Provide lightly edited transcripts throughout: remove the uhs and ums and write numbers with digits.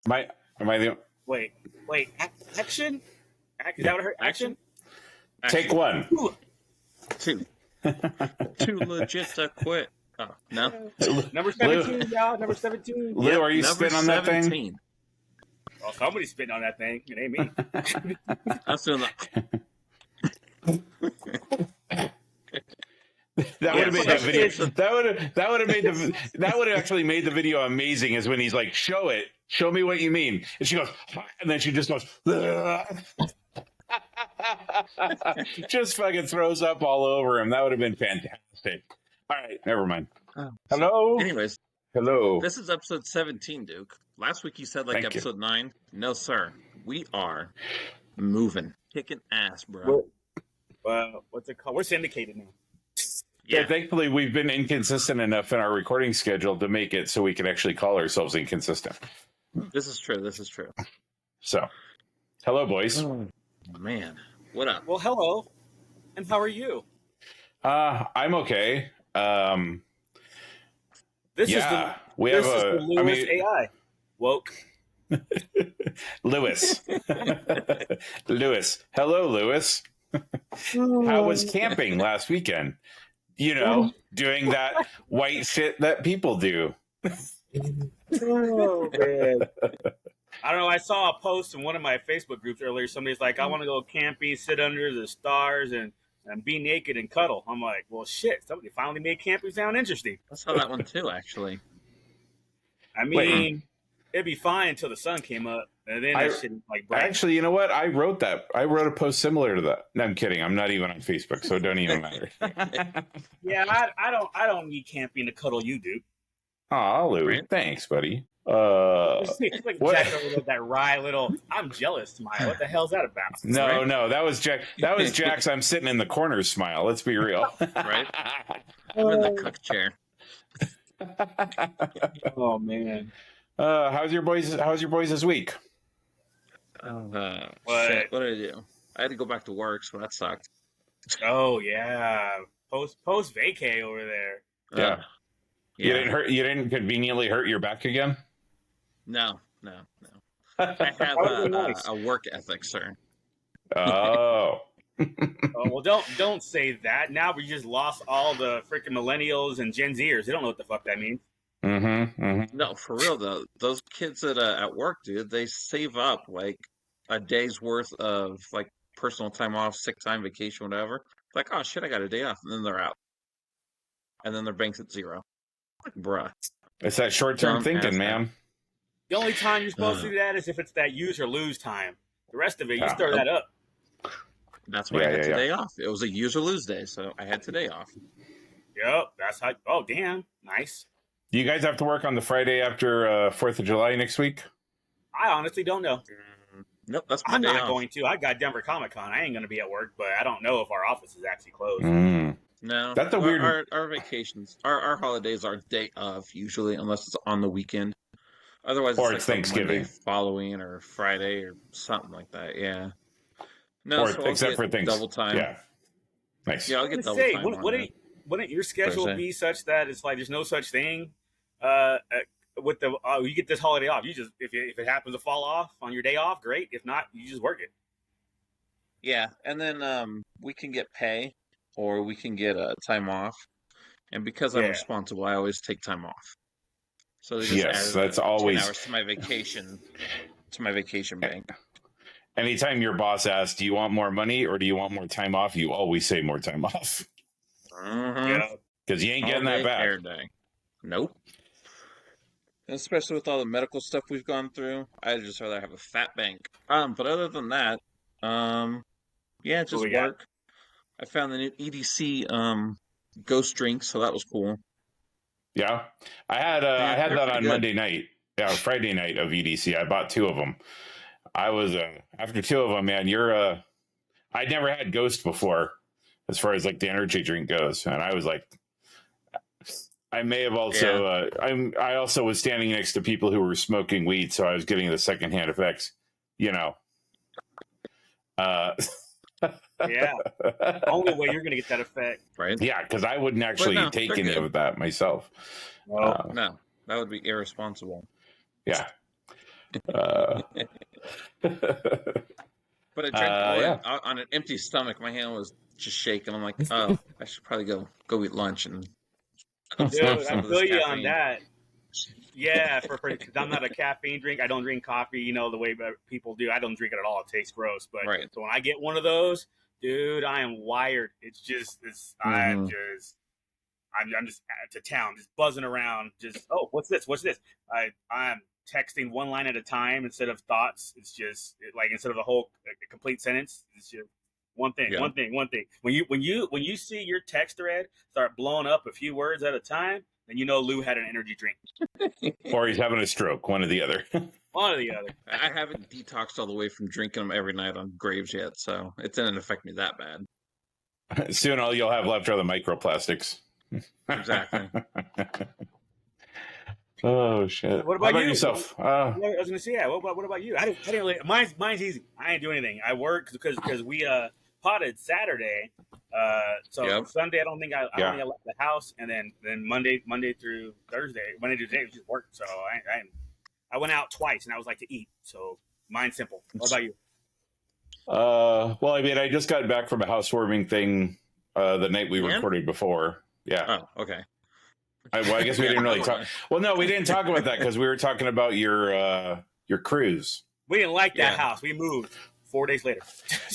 Am I the Wait. Action? Is that what I heard? Action? take one? Two. Too legit to quit. Oh, no. Number 17, y'all. Number 17. Lou, are you spitting on that thing? 17. Oh, somebody's spitting on that thing. It ain't me. I'm still not. That would have made that video. That would have actually made the video amazing. Is when he's like, "Show me what you mean," and she goes, and then she just goes, just fucking throws up all over him. That would have been fantastic. All right, never mind. Hello. Anyways, hello. This is episode 17, Duke. Last week you said like Thank episode 9. No, sir. We are moving, kicking ass, bro. What's it called? We're syndicated now. Yeah, thankfully we've been inconsistent enough in our recording schedule to make it so we can actually call ourselves inconsistent. This is true. So, hello, boys. Oh, man, what up? Well, hello, and how are you? I'm okay. This is the Lewis AI. Woke. Lewis. Lewis. Hello, Lewis. How was camping last weekend? You know, doing that white shit that people do. Oh, man. I don't know. I saw a post in one of my Facebook groups earlier. Somebody's like, I want to go camping, sit under the stars, and be naked and cuddle. I'm like, well, shit. Somebody finally made camping sound interesting. I saw that one too, actually. I mean, it'd be fine until the sun came up. And then that shit like bright. Actually, you know what? I wrote that. I wrote a post similar to that. No, I'm kidding. I'm not even on Facebook, so it don't even matter. Yeah, I don't need camping to cuddle you, dude. Aw, Lou. Right? Thanks, buddy. It's like Jack with that wry little I'm jealous smile. What the hell's that about? No, that was Jack. That was Jack's I'm sitting in the corner smile. Let's be real. Right? I'm in the cook chair. Oh man. How's your boys this week? Shit, what did I do? I had to go back to work, so that sucked. Oh yeah. Post vacay over there. Yeah. You didn't conveniently hurt your back again? No. I have a work ethic, sir. Oh. Oh well, don't say that. Now we just lost all the freaking millennials and Gen Zers. They don't know what the fuck that means. No, for real though. Those kids at work, dude, they save up like a day's worth of like personal time off, sick time, vacation, whatever. Like, oh shit, I got a day off, and then they're out, and then their bank's at zero. Like, bruh, it's that short-term thinking, man. The only time you're supposed to do that is if it's that use or lose time. The rest of it, you stir that up. That's why I had today off. It was a use or lose day, so I had today off. Yep, that's how. Oh, damn, nice. Do you guys have to work on the Friday after 4th of July next week? I honestly don't know. Nope, that's my I'm day not off. going to. I got Denver Comic Con. I ain't going to be at work, but I don't know if our office is actually closed. No, that's a weird. Our vacations, our holidays are day of usually, unless it's on the weekend. Otherwise, or it's like Thanksgiving Monday following or Friday or something like that. Yeah. No, or except for things. Double time. Yeah. Nice. Yeah, I'll get double time. Wouldn't your schedule be such that it's like there's no such thing? With the you get this holiday off. You just if it happens to fall off on your day off, great. If not, you just work it. Yeah, and then we can get pay or we can get time off. And because I'm responsible, I always take time off. So they just that's always 10 hours to my vacation bank. Anytime your boss asks, "Do you want more money or do you want more time off?" you always say more time off. Yeah, because you ain't getting that back. Day. Nope. And especially with all the medical stuff we've gone through, I'd just rather have a fat bank. But other than that, just work. I found the new EDC ghost drink, so that was cool. Yeah, I had that on Monday night. Yeah, Friday night of EDC. I bought 2 of them. I was after 2 of them, man. I'd never had Ghost before, as far as like the energy drink goes, and I was like, I may have also. I also was standing next to people who were smoking weed, so I was getting the secondhand effects. You know. Yeah. Only way you're going to get that effect, right? Yeah, because I wouldn't actually take any of that myself. No, that would be irresponsible. Yeah. But I drank on an empty stomach. My hand was just shaking. I'm like, oh, I should probably go eat lunch and absorb Dude, some I of this feel you on caffeine. that. Yeah, because I'm not a caffeine drink. I don't drink coffee, the way people do. I don't drink it at all. It tastes gross. But Right. so when I get one of those, dude, I am wired. I'm just to town, just buzzing around. Just what's this? What's this? I'm texting one line at a time instead of thoughts. It's just instead of a whole a complete sentence. It's just one thing, one thing, one thing. When you see your text thread start blowing up a few words at a time, then you know Lou had an energy drink. Or he's having a stroke, one or the other. One or the other. I haven't detoxed all the way from drinking them every night on Graves yet, so it didn't affect me that bad. Soon all you'll have left are the microplastics. Exactly. Oh shit! What about you? Yourself? I was going to say, What about you? I didn't really, mine's easy. I ain't doing anything. I work because we potted Saturday. So Sunday I don't think I left the house, and then Monday through Thursday, Monday to today was just work. So I went out twice, and I was like to eat. So mine's simple. What about you? Well, I mean, I just got back from a housewarming thing the night we recorded before. Yeah. Oh, okay. I guess we didn't really talk. Well, no, we didn't talk about that because we were talking about your cruise. We didn't like that house. We moved 4 days later.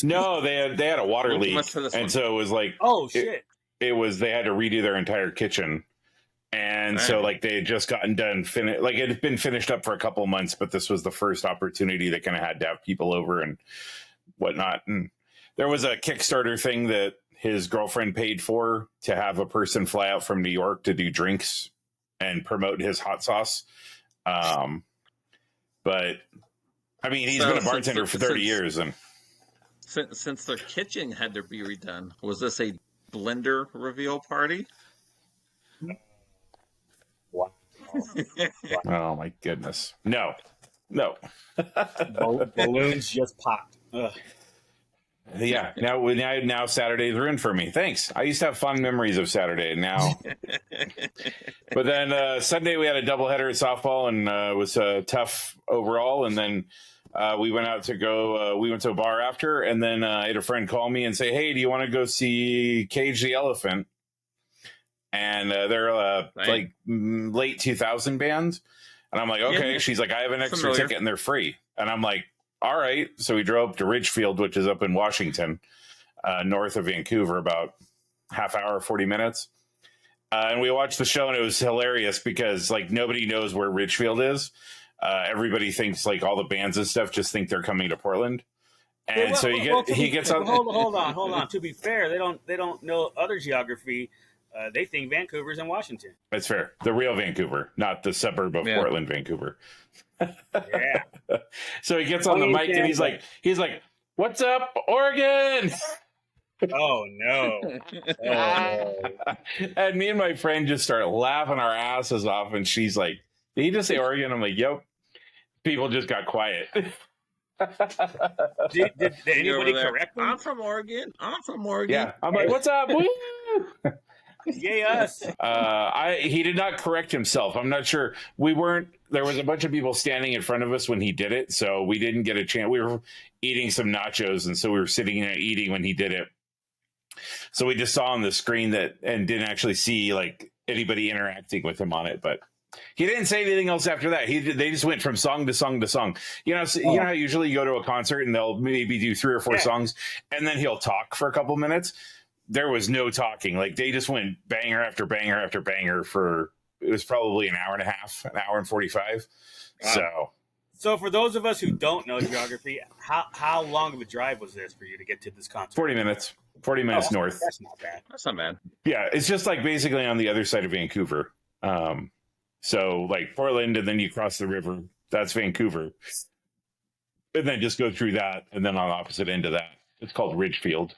No, they had a water leak, and so it was like, oh shit! It was they had to redo their entire kitchen, and so like they had just gotten done. Like it had been finished up for a couple of months, but this was the first opportunity they kind of had to have people over and whatnot. And there was a Kickstarter thing that his girlfriend paid for to have a person fly out from New York to do drinks and promote his hot sauce. But I mean, he's been a bartender for 30 years. And since their kitchen had to be redone, was this a blender reveal party? Wow. Oh my goodness. No. Balloons just popped. Ugh. Yeah, now Saturdays are in for me. Thanks. I used to have fond memories of Saturday now. But then Sunday we had a doubleheader at softball, and it was tough overall. And then we went out to go. We went to a bar after, and then I had a friend call me and say, "Hey, do you want to go see Cage the Elephant?" And they're like late 2000 bands, and I'm like, "Okay." Yeah. She's like, "I have an extra ticket, and they're free." And I'm like, all right. So we drove up to Ridgefield, which is up in Washington, north of Vancouver, about half hour, 40 minutes. And we watched the show, and it was hilarious because like nobody knows where Ridgefield is. Everybody thinks like all the bands and stuff just think they're coming to Portland. And so he gets on. Hold on. To be fair, they don't know other geography. They think Vancouver's in Washington. That's fair. The real Vancouver, not the suburb of Portland, Vancouver. Yeah. So he gets on the mic and he's like, "What's up, Oregon?" Oh no. And me and my friend just start laughing our asses off, and she's like, "Did he just say Oregon?" I'm like, "Yep." People just got quiet. Did anybody correct them? I'm from Oregon. Yeah. I'm like, "What's up?" Woo! Yay us. He did not correct himself. I'm not sure. There was a bunch of people standing in front of us when he did it, so we didn't get a chance. We were eating some nachos, and so we were sitting there eating when he did it. So we just saw on the screen and didn't actually see like anybody interacting with him on it, but he didn't say anything else after that. They just went from song to song to song. You know how usually you go to a concert and they'll maybe do 3 or 4 songs, and then he'll talk for a couple minutes. There was no talking. Like they just went banger after banger after banger for, it was probably an hour and a half, an hour and 45. Wow. So for those of us who don't know geography, how long of a drive was this for you to get to this concert? 40 minutes. 40 minutes north. That's not bad. That's not bad. Yeah, it's just like basically on the other side of Vancouver. So like Portland, and then you cross the river. That's Vancouver. And then just go through that, and then on the opposite end of that, it's called Ridgefield.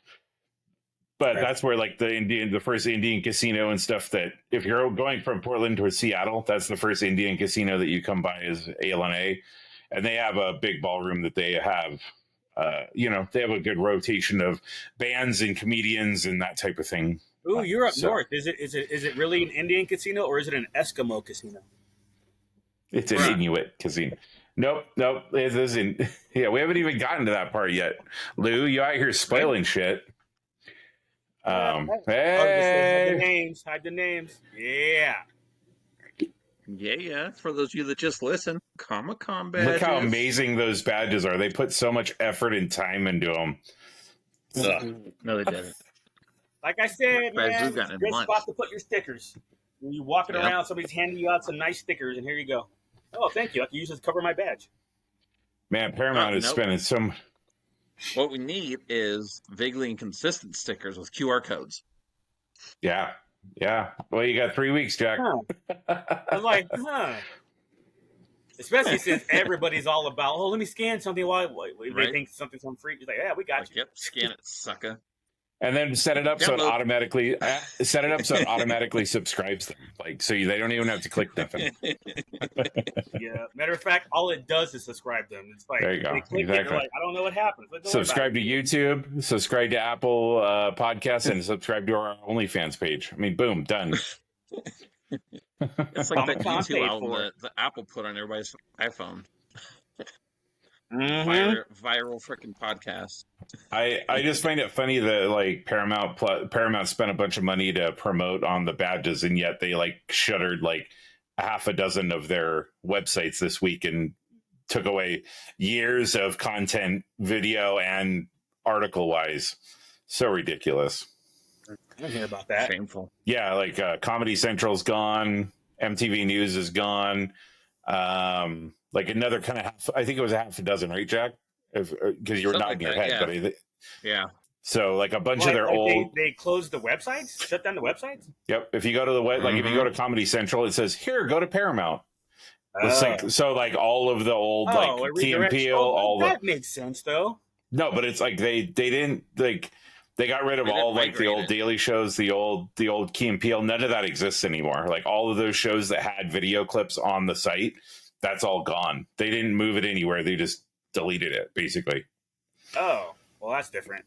But that's where like the first Indian casino and stuff, that if you're going from Portland to Seattle, that's the first Indian casino that you come by is ALNA. And they have a big ballroom that they have, they have a good rotation of bands and comedians and that type of thing. Ooh, you're up north. Is it really an Indian casino, or is it an Eskimo casino? It's an Inuit casino. Nope. It isn't. Yeah, we haven't even gotten to that part yet. Lou, you out here spoiling shit. Hide Hey, the names. Yeah. Yeah. For those of you that just listen, Comic-Con look how badges. amazing those badges are. They put so much effort and time into them. Ugh. No, they didn't. Like I said, Badges man, we've gotten in good months. spot to put your stickers. When you're walking Yep. around, somebody's handing you out some nice stickers, and here you go. Oh, thank you. I can use this to cover my badge. Man, Paramount is Nope. spending some. What we need is vaguely inconsistent stickers with QR codes. Yeah. Well, you got 3 weeks, Jack. Huh. I was like, Especially since everybody's all about, oh, let me scan something while they think something's on free. He's like, yeah, we got you. Yep, scan it, sucker. And then set it up so it Download. automatically subscribes them. Like so they don't even have to click nothing. Yeah. Matter of fact, all it does is subscribe them. It's like There you go. they click it, Exactly. they're like, I don't know what happens. But don't Subscribe to worry about it. YouTube, subscribe to Apple Podcasts, and subscribe to our OnlyFans page. I mean, boom, done. It's like that Comic-Con U2 paid album for it. that Apple put on everybody's iPhone. Mhm. Viral freaking podcast. I just find it funny that like Paramount spent a bunch of money to promote on the badges, and yet they like shuttered like a half a dozen of their websites this week and took away years of content, video and article wise. So ridiculous. I didn't hear about that. Shameful. Yeah, like Comedy Central's gone, MTV News is gone. Like another kind of I think it was a half a dozen, right, Jack? Because you were nodding your head, but yeah. So like a bunch of their old. They closed the websites, shut down the websites. Yep. If you go to the web, like if you go to Comedy Central, it says here, go to Paramount. So like all of the old like TMPO, all that makes sense though. No, but it's like they didn't like. They got rid of all like the old daily shows, the old Key and Peele. None of that exists anymore. Like all of those shows that had video clips on the site, that's all gone. They didn't move it anywhere. They just deleted it, basically. Oh, well, that's different.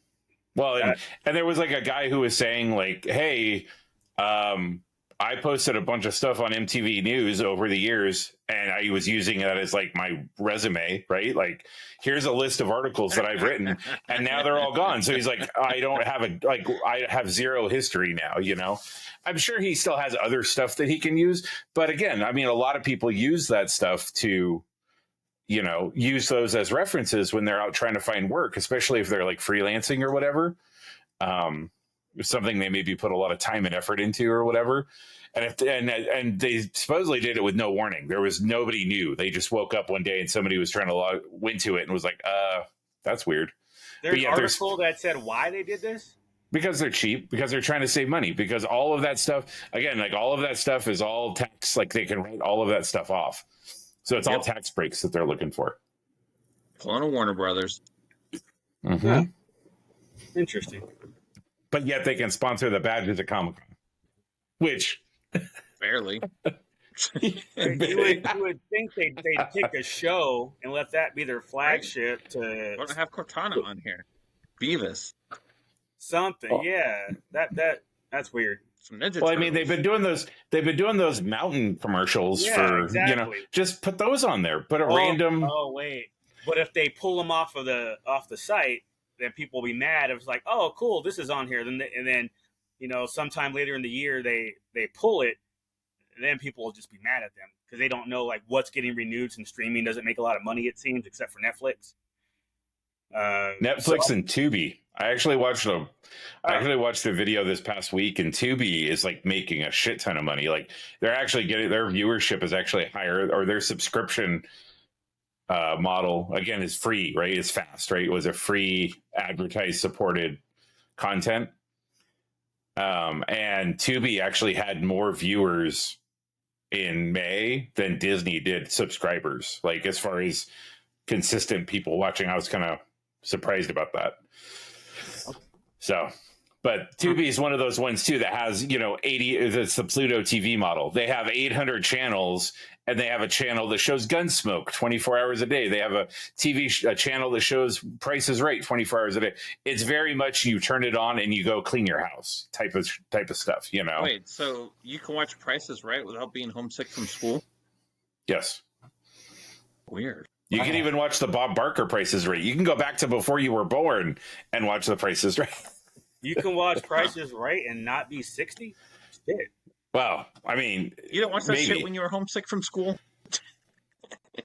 Well, and there was like a guy who was saying like, hey, I posted a bunch of stuff on MTV News over the years, and I was using that as like my resume, right? Like, here's a list of articles that I've written, and now they're all gone. So he's like, I have zero history now, you know? I'm sure he still has other stuff that he can use. But again, I mean, a lot of people use that stuff to, you know, use those as references when they're out trying to find work, especially if they're like freelancing or whatever. Something they maybe put a lot of time and effort into or whatever. And they supposedly did it with no warning. There was nobody knew. They just woke up one day and somebody was trying to log into it and was like, that's weird. There's an article that said why they did this? Because they're cheap, because they're trying to save money, because all of that stuff, again, like all of that stuff is all tax, like they can write all of that stuff off. So it's all tax breaks that they're looking for. Pulling a Warner Brothers. Mm-hmm. Yeah. Interesting. But yet they can sponsor the badges at Comic-Con. Which... Barely. You would think they'd pick a show and let that be their flagship. Right. We're gonna have Cortana on here. Beavis. Something, yeah. That's weird. Some Ninja Well, Turtles. I mean, they've been doing those mountain commercials for exactly. You know, just put those on there. Put a random. Oh wait, but if they pull them off the site, then people will be mad. If it's like, oh, cool, this is on here. And then you know, sometime later in the year they pull it, and then people will just be mad at them because they don't know like what's getting renewed. Since streaming doesn't make a lot of money, it seems, except for Netflix. Netflix and Tubi. I actually watched a video this past week, and Tubi is like making a shit ton of money. Like they're actually getting their viewership is actually higher, or their subscription model again is free, right? It's fast, right? It was a free advertised supported content. And Tubi actually had more viewers in May than Disney did subscribers. Like as far as consistent people watching, I was kind of surprised about that. So, but Tubi is one of those ones too that has, you know, 80. It's the Pluto TV model. They have 800 channels, and they have a channel that shows Gunsmoke 24 hours a day. They have a a channel that shows Price is Right 24 hours a day. It's very much you turn it on and you go clean your house type of stuff. You know. Wait, so you can watch Price is Right without being homesick from school? Yes. Weird. You can even watch the Bob Barker Price is Right. You can go back to before you were born and watch the Price is Right. You can watch Price is Right and not be 60? Shit. Well, I mean, You didn't watch that maybe. shit when you were homesick from school?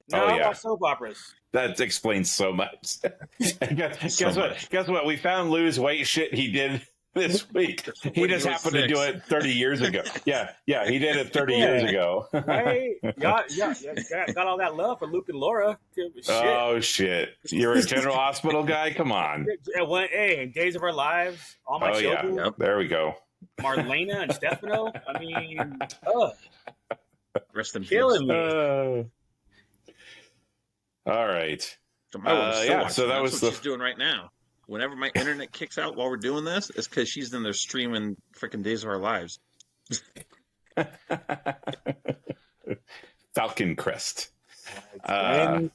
No, I watch soap operas. That explains so much. Guess what? Guess what? We found Lou's white shit he did this week. He just happened to do it 30 years ago. Yeah, he did it 30 years ago. Right? Yeah, got all that love for Luke and Laura. Shit. Oh, shit. You're a General Hospital guy? Come on. Hey, Days of Our Lives, all my children. Yeah. Yep. There we go. Marlena and Stefano. I mean, Rest in peace. killing me. All right. So that was what she's doing right now. Whenever my internet kicks out while we're doing this, it's because she's in there streaming freaking Days of Our Lives. Falcon Crest. So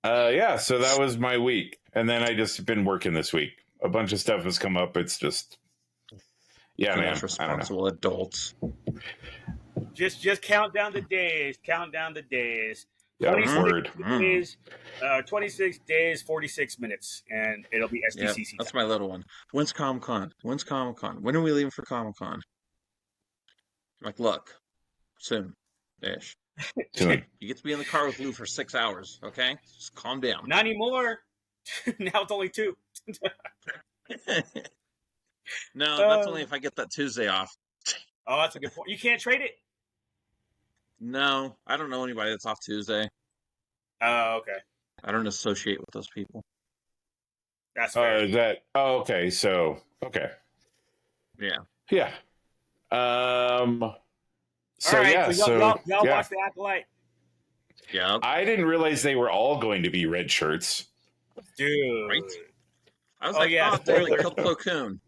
that was my week. And then I just been working this week. A bunch of stuff has come up. It's just, man. Responsible adults. Just count down the days. Count down the days. Yeah, 26 days, 46 minutes, and it'll be SDCC. Yeah, that's my little one. When's Comic-Con? When are we leaving for Comic-Con? Like, look, soon-ish. Soon. You get to be in the car with Lou for 6 hours, okay? Just calm down. Not anymore. Now it's only 2. No, that's only if I get that Tuesday off. Oh, that's a good point. You can't trade it? No, I don't know anybody that's off Tuesday. Oh, okay. I don't associate with those people. That's fair. Okay. So, okay. Yeah. Yeah. All right, y'all watch The Acolyte. Yeah. I didn't realize they were all going to be red shirts. Dude. Right? I was they only killed Plo Koon.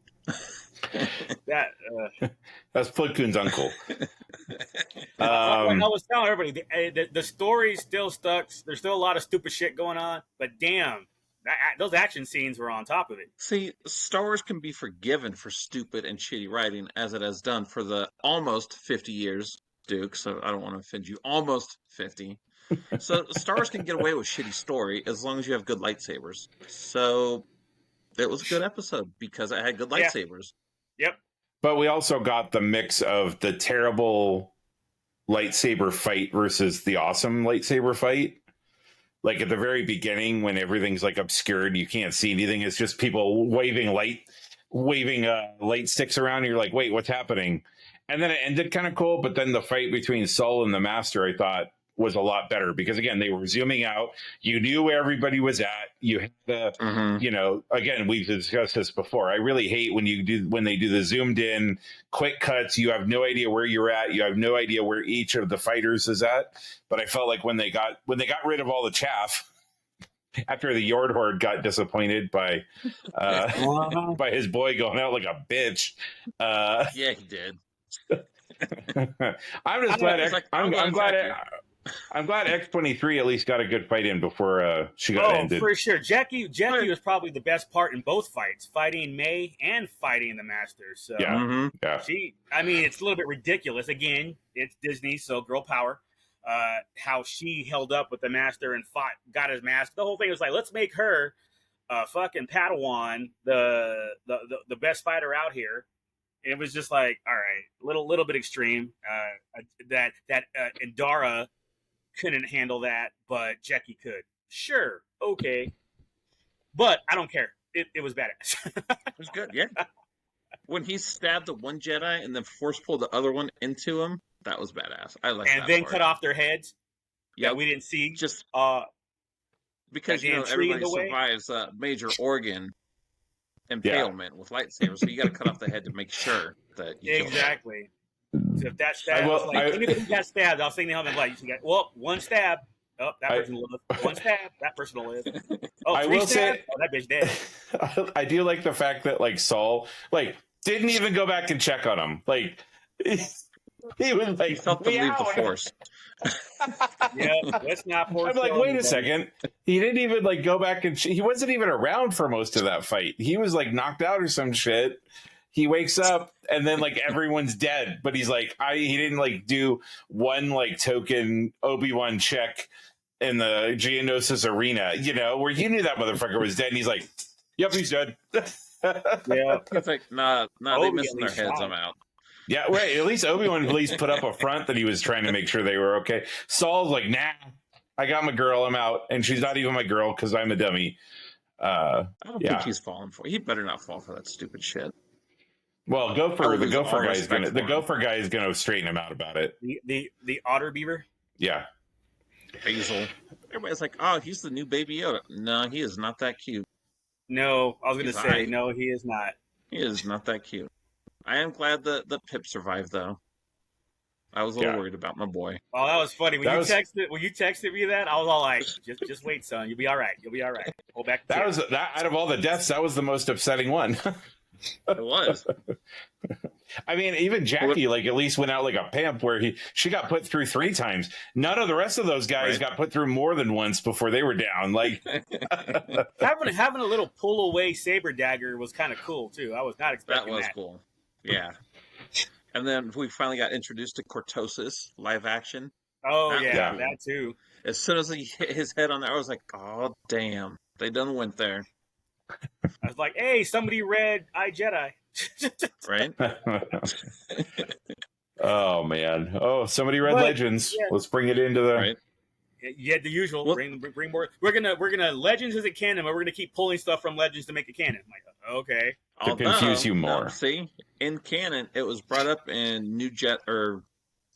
That's Plo Koon's uncle. I was telling everybody, the story's still stuck. There's still a lot of stupid shit going on, but damn, those action scenes were on top of it. See, Star Wars can be forgiven for stupid and shitty writing, as it has done for the almost 50 years, Duke, so I don't want to offend you. Almost 50. So Star Wars can get away with shitty story as long as you have good lightsabers. So it was a good episode because I had good lightsabers. Yep. But we also got the mix of the terrible lightsaber fight versus the awesome lightsaber fight. Like at the very beginning, when everything's like obscured, you can't see anything. It's just people waving light sticks around. And you're like, wait, what's happening? And then it ended kind of cool. But then the fight between Saul and the Master, I thought, was a lot better because again, they were zooming out. You knew where everybody was at. You had the, again, we've discussed this before. I really hate when they do the zoomed in quick cuts. You have no idea where you're at. You have no idea where each of the fighters is at. But I felt like when they got rid of all the chaff after the Yord Horde got disappointed by by his boy going out like a bitch. Yeah, he did. I'm just glad. I'm glad X-23 at least got a good fight in before she got ended. For sure. Jackie was probably the best part in both fights, fighting May and fighting the Master. So yeah. It's a little bit ridiculous. Again, it's Disney, so girl power. How she held up with the Master and got his mask. The whole thing was like, let's make her fucking Padawan, the best fighter out here. And it was just like, all right, little bit extreme. That Indara couldn't handle that, but Jackie could. Sure, okay, but I don't care. It was badass. It was good, yeah. When he stabbed the one Jedi and then force pulled the other one into him, that was badass. I like that. And then part. Cut off their heads. Yeah, we didn't see. Just because everybody survives major organ impalement with lightsabers, so you got to cut off the head to make sure that you exactly. So if that stab anybody got stabbed, I was thinking one stab. Oh, that person will live. One stab, that person will live. Oh, I will say, that bitch dead. I do like the fact that Saul didn't even go back and check on him. He was he felt to leave the Force. Yeah, let's not force. I'm like, wait a second. He didn't even go back and he wasn't even around for most of that fight. He was knocked out or some shit. He wakes up and then like everyone's dead, but he's like, he didn't like do one like token Obi-Wan check in the Geonosis arena, you know, where you knew that motherfucker was dead. And he's like, yep, he's dead. Yeah. He's like, nah, they missing their heads. I'm out. Yeah, right. At least Obi-Wan at least put up a front that he was trying to make sure they were okay. Saul's like, nah, I got my girl. I'm out. And she's not even my girl because I'm a dummy. I don't think he's falling for it. He better not fall for that stupid shit. Well, the gopher guy is gonna straighten him out about it. The otter beaver? Yeah. Hazel. Everybody's like, oh, he's the new Baby Yoda. No, he is not that cute. No, I was gonna say no, he is not. He is not that cute. I am glad that Pip survived, though. I was a little worried about my boy. Oh, that was funny. When you texted me that, I was all like, just wait, son. You'll be all right. You'll be all right. Hold back. That was out of all the deaths, that was the most upsetting one. It was. I mean, even Jackie, like, at least went out like a pimp where she got put through 3 times. None of the rest of those guys got put through more than once before they were down. Like having a little pull away saber dagger was kind of cool too. I was not expecting that. That was cool. Yeah. And then we finally got introduced to Cortosis live action. Oh yeah, that too. As soon as he hit his head on there, I was like, "Oh damn, they done went there." I was like, "Hey, somebody read I Jedi." Right? Oh man! Oh, somebody read Legends. Yeah. Let's bring it into the. Right. Yeah, the usual. Well, bring more. We're gonna Legends isn't canon, but we're gonna keep pulling stuff from Legends to make it canon. I'm like, okay. To confuse you more. No, see, in canon, it was brought up in New Jet or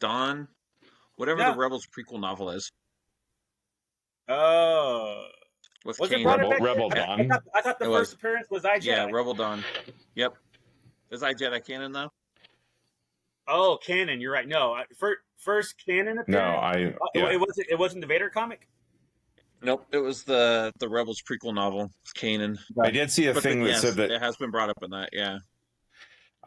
Dawn, whatever the Rebels prequel novel is. Oh. With Rebel Dawn. I thought the first appearance was I Jedi. Yeah, Rebel Dawn. Yep. Is I Jedi canon though? Oh, canon. You're right. No, first canon appearance. No, It wasn't the Vader comic. Nope, it was the Rebels prequel novel. It's canon. I did see a thing that said that it has been brought up in that. Yeah,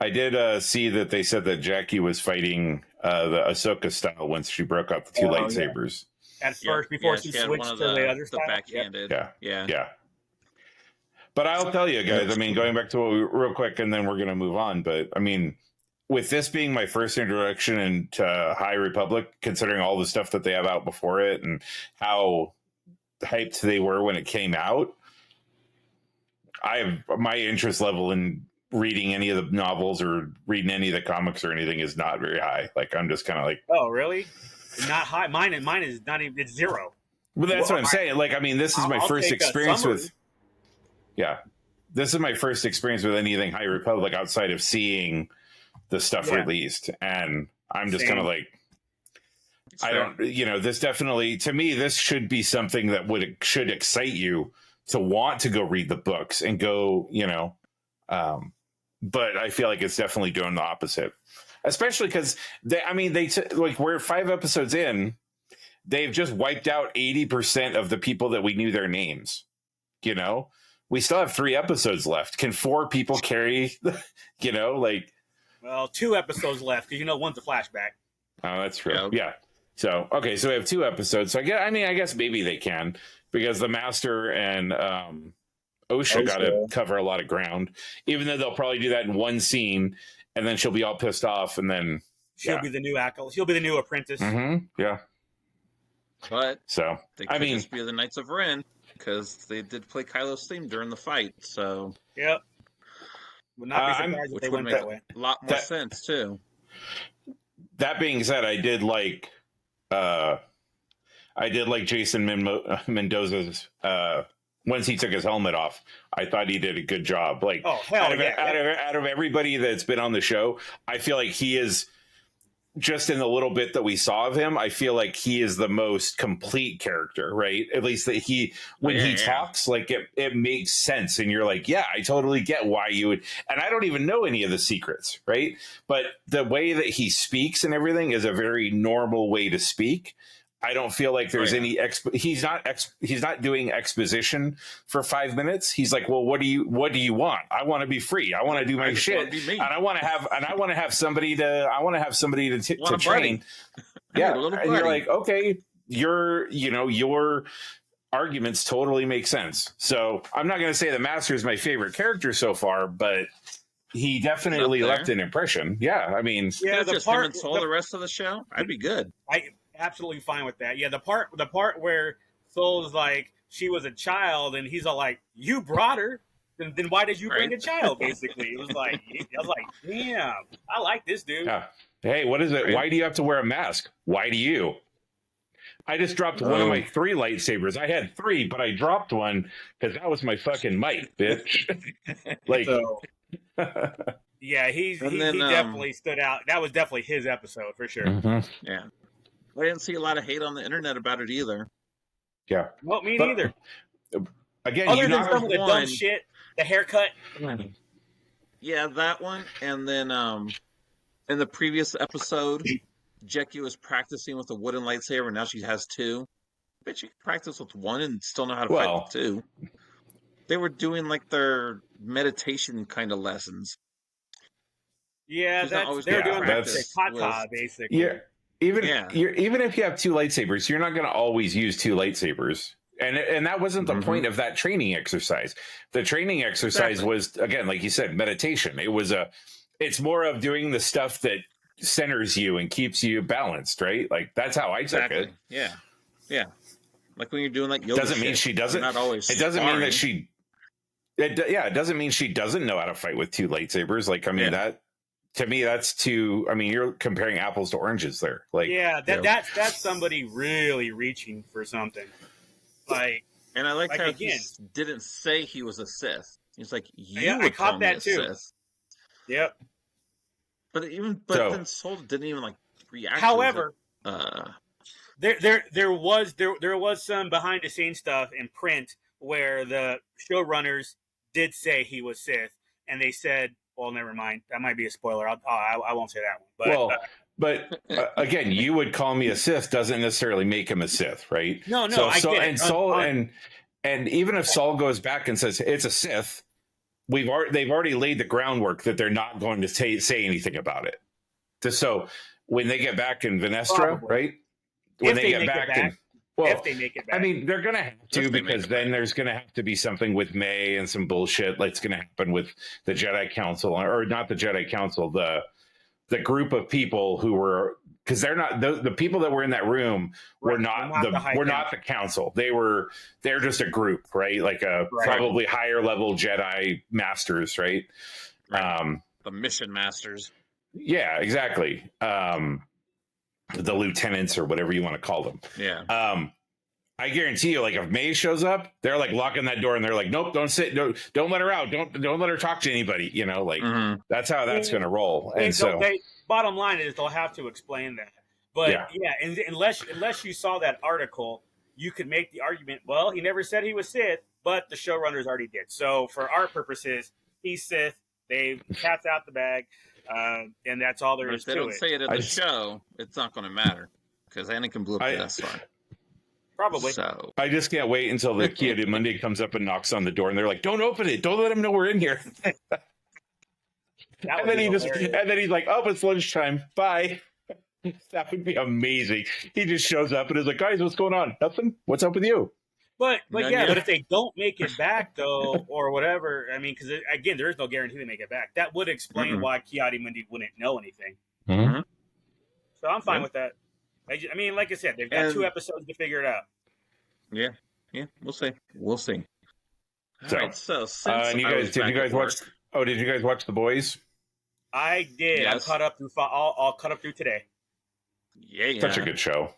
I did see that they said that Jackie was fighting the Ahsoka style once she broke up the 2 lightsabers. Yeah. At first, before she switched to the other style. Backhanded. Yeah. But I'll tell you guys, I mean, going back to what real quick, and then we're going to move on. But I mean, with this being my first introduction into High Republic, considering all the stuff that they have out before it and how hyped they were when it came out, my interest level in reading any of the novels or reading any of the comics or anything is not very high. Like, I'm just kind of like, oh, really? Not high. Mine is not even. It's 0. Well, that's what I'm saying. Like, I mean, this is my first experience with. Yeah, this is my first experience with anything High Republic outside of seeing the stuff released, and I'm just kind of like, I don't, this definitely, to me, this should be something that should excite you to want to go read the books and go, but I feel like it's definitely doing the opposite, especially because we're 5 episodes in, they've just wiped out 80% of the people that we knew their names, we still have 3 episodes left. Can 4 people carry, Well, 2 episodes left because one's a flashback. Oh, that's true. Yeah. So okay, so we have 2 episodes. So I guess maybe they can, because the Master and Osha got to cover a lot of ground. Even though they'll probably do that in one scene, and then she'll be all pissed off, and then she'll be the new acolyte. She'll be the new apprentice. Mm-hmm. Yeah. But so they could just be the Knights of Ren, because they did play Kylo's theme during the fight. So yep. Would not be surprised if they went that way. A lot more sense too. That being said, I did like Jason Mendoza's once he took his helmet off. I thought he did a good job. Like, out of everybody that's been on the show, I feel like he is, just in the little bit that we saw of him, I feel like he is the most complete character, right? At least that he talks, like it makes sense. And you're like, yeah, I totally get why you would. And I don't even know any of the secrets, right? But the way that he speaks and everything is a very normal way to speak. I don't feel like there's any he's not doing exposition for 5 minutes. He's like, well, what do you want? I want to be free. I want to do my shit, and I want to have somebody to train. Yeah, and you're like, okay, your arguments totally make sense. So I'm not going to say the Master is my favorite character so far, but he definitely left an impression. Yeah, I mean, yeah, just him and Soul the rest of the show. I'd be good. I absolutely fine with that. Yeah, the part where Soul's like she was a child, and he's all like, "You brought her, then why did you bring a child?" Basically, it was like I was like, "Damn, I like this dude." Yeah. Hey, what is it? Why do you have to wear a mask? Why do you? I just dropped one of my 3 lightsabers. I had 3, but I dropped one because that was my fucking mic, bitch. Like, so, yeah, he definitely stood out. That was definitely his episode for sure. Mm-hmm. Yeah, I didn't see a lot of hate on the internet about it either. Yeah, well, me neither. Again, other than some of the dumb shit, the haircut. Yeah, that one, and then in the previous episode, Jackie was practicing with a wooden lightsaber, and now she has 2. Bet you can practice with 1 and still know how to fight with 2. They were doing like their meditation kind of lessons. Yeah, they're doing kata basically. Yeah, even if you have 2 lightsabers, you're not going to always use 2 lightsabers. And that wasn't the point of that training exercise. The training exercise was, again, like you said, meditation. It's more of doing the stuff that centers you and keeps you balanced, right? Like that's how I took it. Yeah. Like when you're doing like yoga. Doesn't mean she doesn't. Not always. It doesn't mean that she. It doesn't mean she doesn't know how to fight with 2 lightsabers. Like I mean that. To me, that's too. I mean, you're comparing apples to oranges there. Like, that's somebody really reaching for something. Like, and I like how he didn't say he was a Sith. He's like, I caught that too. Sith. Yep. But then Soul didn't even like react. However, there was some behind the scenes stuff in print where the showrunners did say he was Sith, and they said. Well, never mind. That might be a spoiler. I won't say that one. But again, you would call me a Sith doesn't necessarily make him a Sith, right? No. And even if Saul goes back and says it's a Sith, they've already laid the groundwork that they're not going to say anything about it. So when they get back in Venestra, right? When they get back. If they make it back. I mean, they're going to have to because then there's going to have to be something with May and some bullshit that's going to happen with the Jedi Council, or not the Jedi Council, the group of people who were, because they're not the people that were in that room were not the council. They're just a group, right? Like probably higher level Jedi masters, right? The mission masters. Yeah, exactly. The lieutenants or whatever you want to call them. Yeah. I guarantee you, like if May shows up, they're like locking that door and they're like, nope, don't let her out. Don't let her talk to anybody. You know, like that's how that's going to roll. And so bottom line is they'll have to explain that. But and unless you saw that article, you could make the argument, well, he never said he was Sith, but the showrunners already did. So for our purposes, he's Sith. They cat's out the bag. And that's all there is to it. If they don't say it in the show, it's not going to matter because Anakin blew up the Death Star. Probably. So I just can't wait until the Kia Monday comes up and knocks on the door, and they're like, "Don't open it! Don't let him know we're in here." and then he's like, "Oh, it's lunchtime. Bye." That would be amazing. He just shows up and is like, "Guys, what's going on? Nothing. What's up with you?" But if they don't make it back though, or whatever, I mean, because again, there is no guarantee they make it back. That would explain why Ki-Adi-Mundi wouldn't know anything. Mm-hmm. So I'm fine with that. I mean, like I said, they've got 2 episodes to figure it out. Yeah, we'll see. All right, so did you guys watch? Oh, did you guys watch The Boys? I did. Yes. I'm caught up through. I'll cut up through today. Yeah. Such a good show.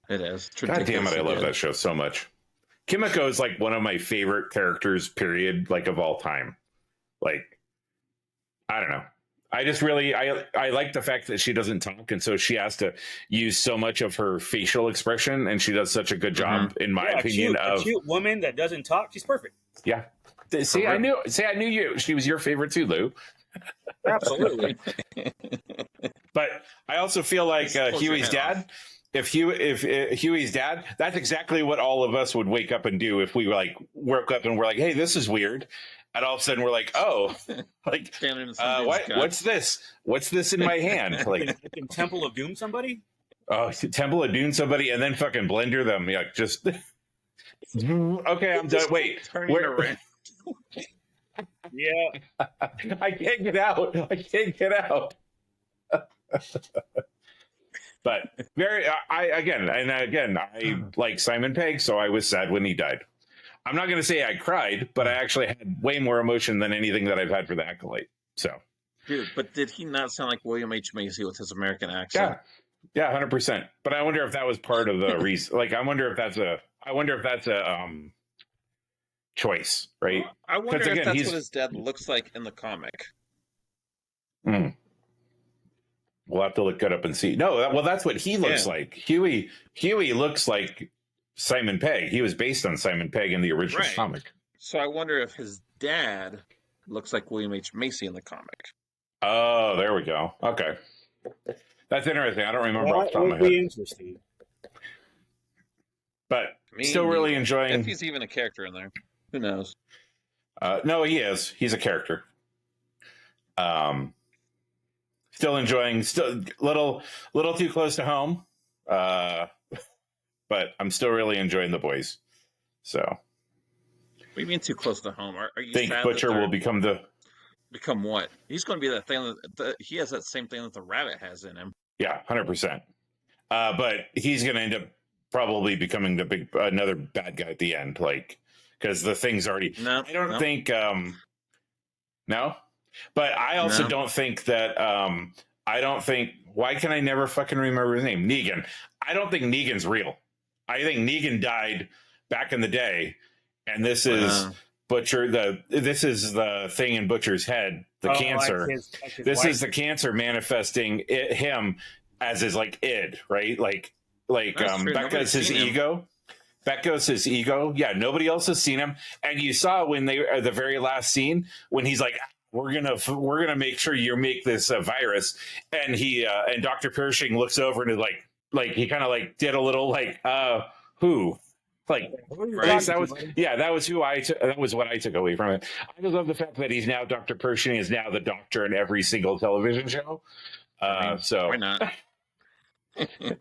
It is. God damn it, I love that show so much. Kimiko is like one of my favorite characters, period, like of all time. Like, I don't know. I just really, I like the fact that she doesn't talk, and so she has to use so much of her facial expression, and she does such a good job, in my opinion. A cute woman that doesn't talk, she's perfect. Yeah. See, I knew you. She was your favorite too, Lou. Absolutely. But I also feel like Huey's dad. If Huey's dad, that's exactly what all of us would wake up and do if we were like woke up and we're like, "Hey, this is weird," and all of a sudden we're like, "Oh, like what's this? What's this in my hand?" Like Temple of Doom somebody? Oh, Temple of Doom somebody, and then fucking blender them. Yeah, just okay. I'm done. Wait, turning around. Yeah. I can't get out. I can't get out. But I like Simon Pegg, so I was sad when he died. I'm not going to say I cried, but I actually had way more emotion than anything that I've had for the Acolyte. So, dude, but did he not sound like William H. Macy with his American accent? Yeah, 100%. But I wonder if that was part of the reason. Like, I wonder if that's a choice, right? I wonder if that's what his dad looks like in the comic. We'll have to look it up and see. No, well, that's what he looks like. Huey looks like Simon Pegg. He was based on Simon Pegg in the original comic. So I wonder if his dad looks like William H. Macy in the comic. Oh, there we go. Okay. That's interesting. I don't remember off the top of my head. Interesting. But still really enjoying. If he's even a character in there. Who knows? No, he is. He's a character. Still enjoying, still little too close to home, but I'm still really enjoying The Boys. So, what do you mean too close to home? Are you think Butcher will become what? He's going to be that thing that he has that same thing that the rabbit has in him. Yeah, 100%. But he's going to end up probably becoming another bad guy at the end, like because the thing's already. No, I don't think. No. But I also don't think that. I don't think. Why can I never fucking remember his name? Negan. I don't think Negan's real. I think Negan died back in the day, and this is Butcher. This is the thing in Butcher's head. The cancer. Like this is the cancer manifesting him as his like id, right? Like Becca's his ego. Becca's his ego. Yeah, nobody else has seen him, and you saw when they the very last scene when he's like. We're gonna make sure you make this virus, and he and Dr. Pershing looks over and is like he kind of like did a little like who like that was what I took away from it. I just love the fact that he's now Dr. Pershing is now the doctor in every single television show. So why not?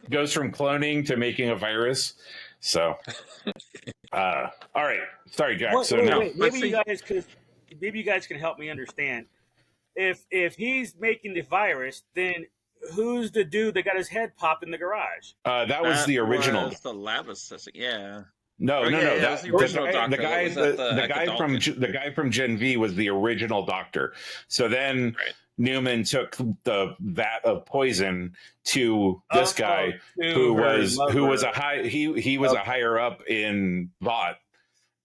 Goes from cloning to making a virus. So all right, sorry, Jack. Maybe you guys can help me understand. If he's making the virus, then who's the dude that got his head popped in the garage? That was the original. Was the lab assistant. Yeah. No. That was the original doctor. The guy from Gen V was the original doctor. So then Newman took the vat of poison to this guy who was a higher up in Vought,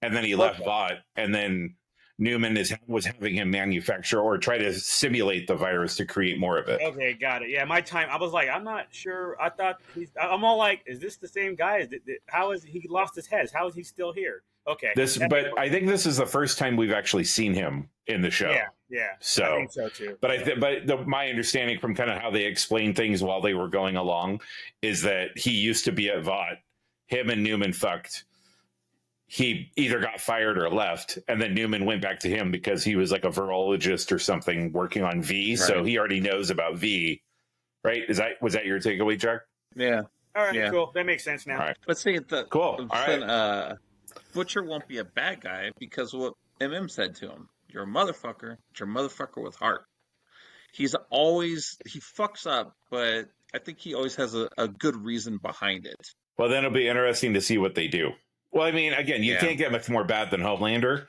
and then he left Vought, and then Newman was having him manufacture or try to simulate the virus to create more of it. Okay, got it. Yeah, my time. I was like, I'm not sure. I thought I'm all like, is this the same guy? How is he lost his head? How is he still here? Okay. But I think this is the first time we've actually seen him in the show. Yeah. So, I think so too. But my understanding from kind of how they explained things while they were going along is that he used to be at Vought. Him and Newman fucked. He either got fired or left, and then Newman went back to him because he was like a virologist or something working on V, so he already knows about V, right? Was that your takeaway, Jack? Yeah. All right, cool. That makes sense now. All right. Let's see. Cool. Butcher won't be a bad guy because of what MM said to him. You're a motherfucker. You're a motherfucker with heart. He fucks up, but I think he always has a good reason behind it. Well, then it'll be interesting to see what they do. Well, I mean, again, you can't get much more bad than Homelander,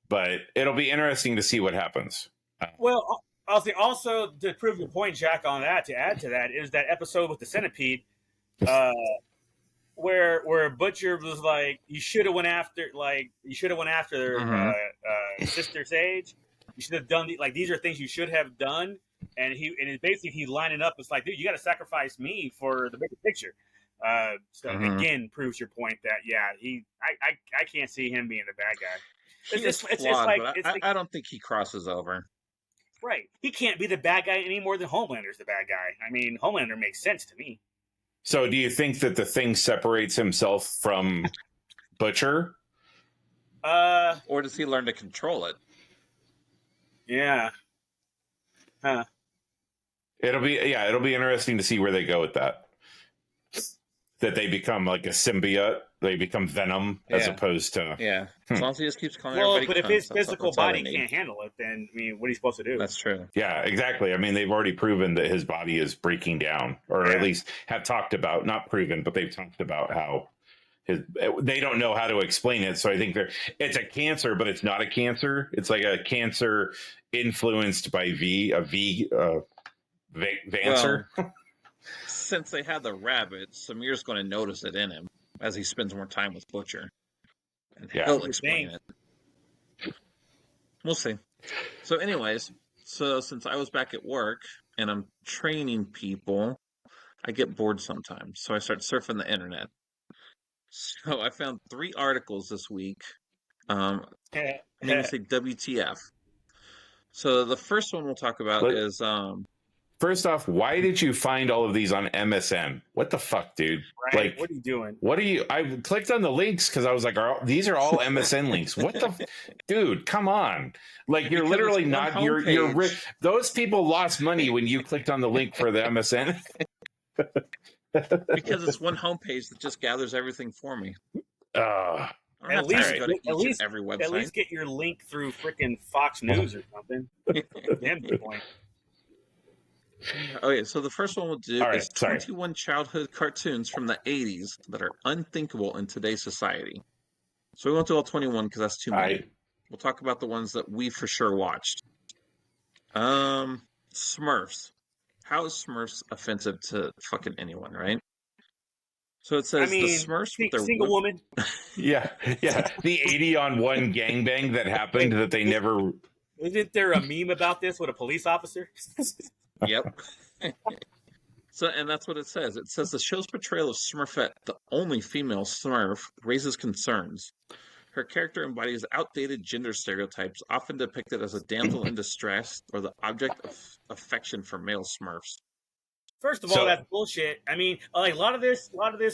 but it'll be interesting to see what happens. Well, I'll say also to prove your point, Jack, on that, to add to that, is that episode with the centipede, where Butcher was like, you should have went after Sister Sage. You should have done these are things you should have done, and he's lining up. It's like, dude, you got to sacrifice me for the bigger picture. Again, proves your point that I can't see him being the bad guy. It's flawed, but I don't think he crosses over. Right, he can't be the bad guy any more than Homelander's the bad guy. I mean, Homelander makes sense to me. So, do you think that the Thing separates himself from Butcher, or does he learn to control it? Yeah. Huh. It'll be interesting to see where they go with that. That they become like a symbiote they become venom as opposed to As long as he just keeps calling well, everybody but if cunts, his physical body can't handle it, then I mean, what are you supposed to do? That's true. Yeah, exactly. I mean, they've already proven that his body is breaking down, or at least have talked about, not proven, but they've talked about how they don't know how to explain it. So I think it's a cancer, but it's not a cancer. It's like a cancer influenced by Vancer. Well, since they had the rabbit, Samir's going to notice it in him as he spends more time with Butcher. And he'll explain it. We'll see. So anyways, since I was back at work and I'm training people, I get bored sometimes. So I start surfing the internet. So I found 3 articles this week. Maybe say WTF. So the first one we'll talk about is first off, why did you find all of these on MSN? What the fuck, dude? Right? Like, what are you doing? What are you? I clicked on the links because I was like, these are all MSN links. What the, dude? Come on! Like, you're literally not. You're rich. Those people lost money when you clicked on the link for the MSN. Because it's one homepage that just gathers everything for me. At least every website. At least get your link through freaking Fox News or something. Damn good point. Okay, so the first one we'll do is 21 childhood cartoons from the 80s that are unthinkable in today's society. So we won't do all 21 because that's too many. We'll talk about the ones that we for sure watched. Smurfs. How is Smurfs offensive to fucking anyone, right? So it says the Smurfs with their single woman. Yeah. The 80-on-1 gangbang that happened that they never. Isn't there a meme about this with a police officer? Yep. And that's what it says. It says the show's portrayal of Smurfette, the only female Smurf, raises concerns. Her character embodies outdated gender stereotypes, often depicted as a damsel in distress or the object of affection for male Smurfs. First of all, that's bullshit. I mean, like a lot of this,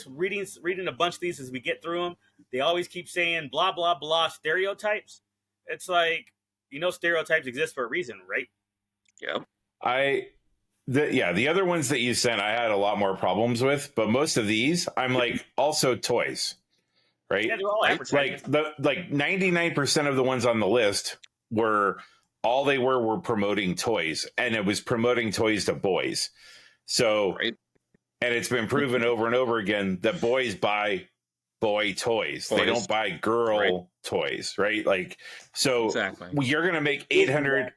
reading a bunch of these as we get through them, they always keep saying blah blah blah stereotypes. It's like, stereotypes exist for a reason, right? Yep. The other ones that you sent, I had a lot more problems with, but most of these, I'm like, also toys, right? Yeah, they're all advertising. Like 99% of the ones on the list were promoting toys, and it was promoting toys to boys. So, and it's been proven over and over again that boys buy boy toys. They don't buy girl toys, right? Like, so you're going to make 800.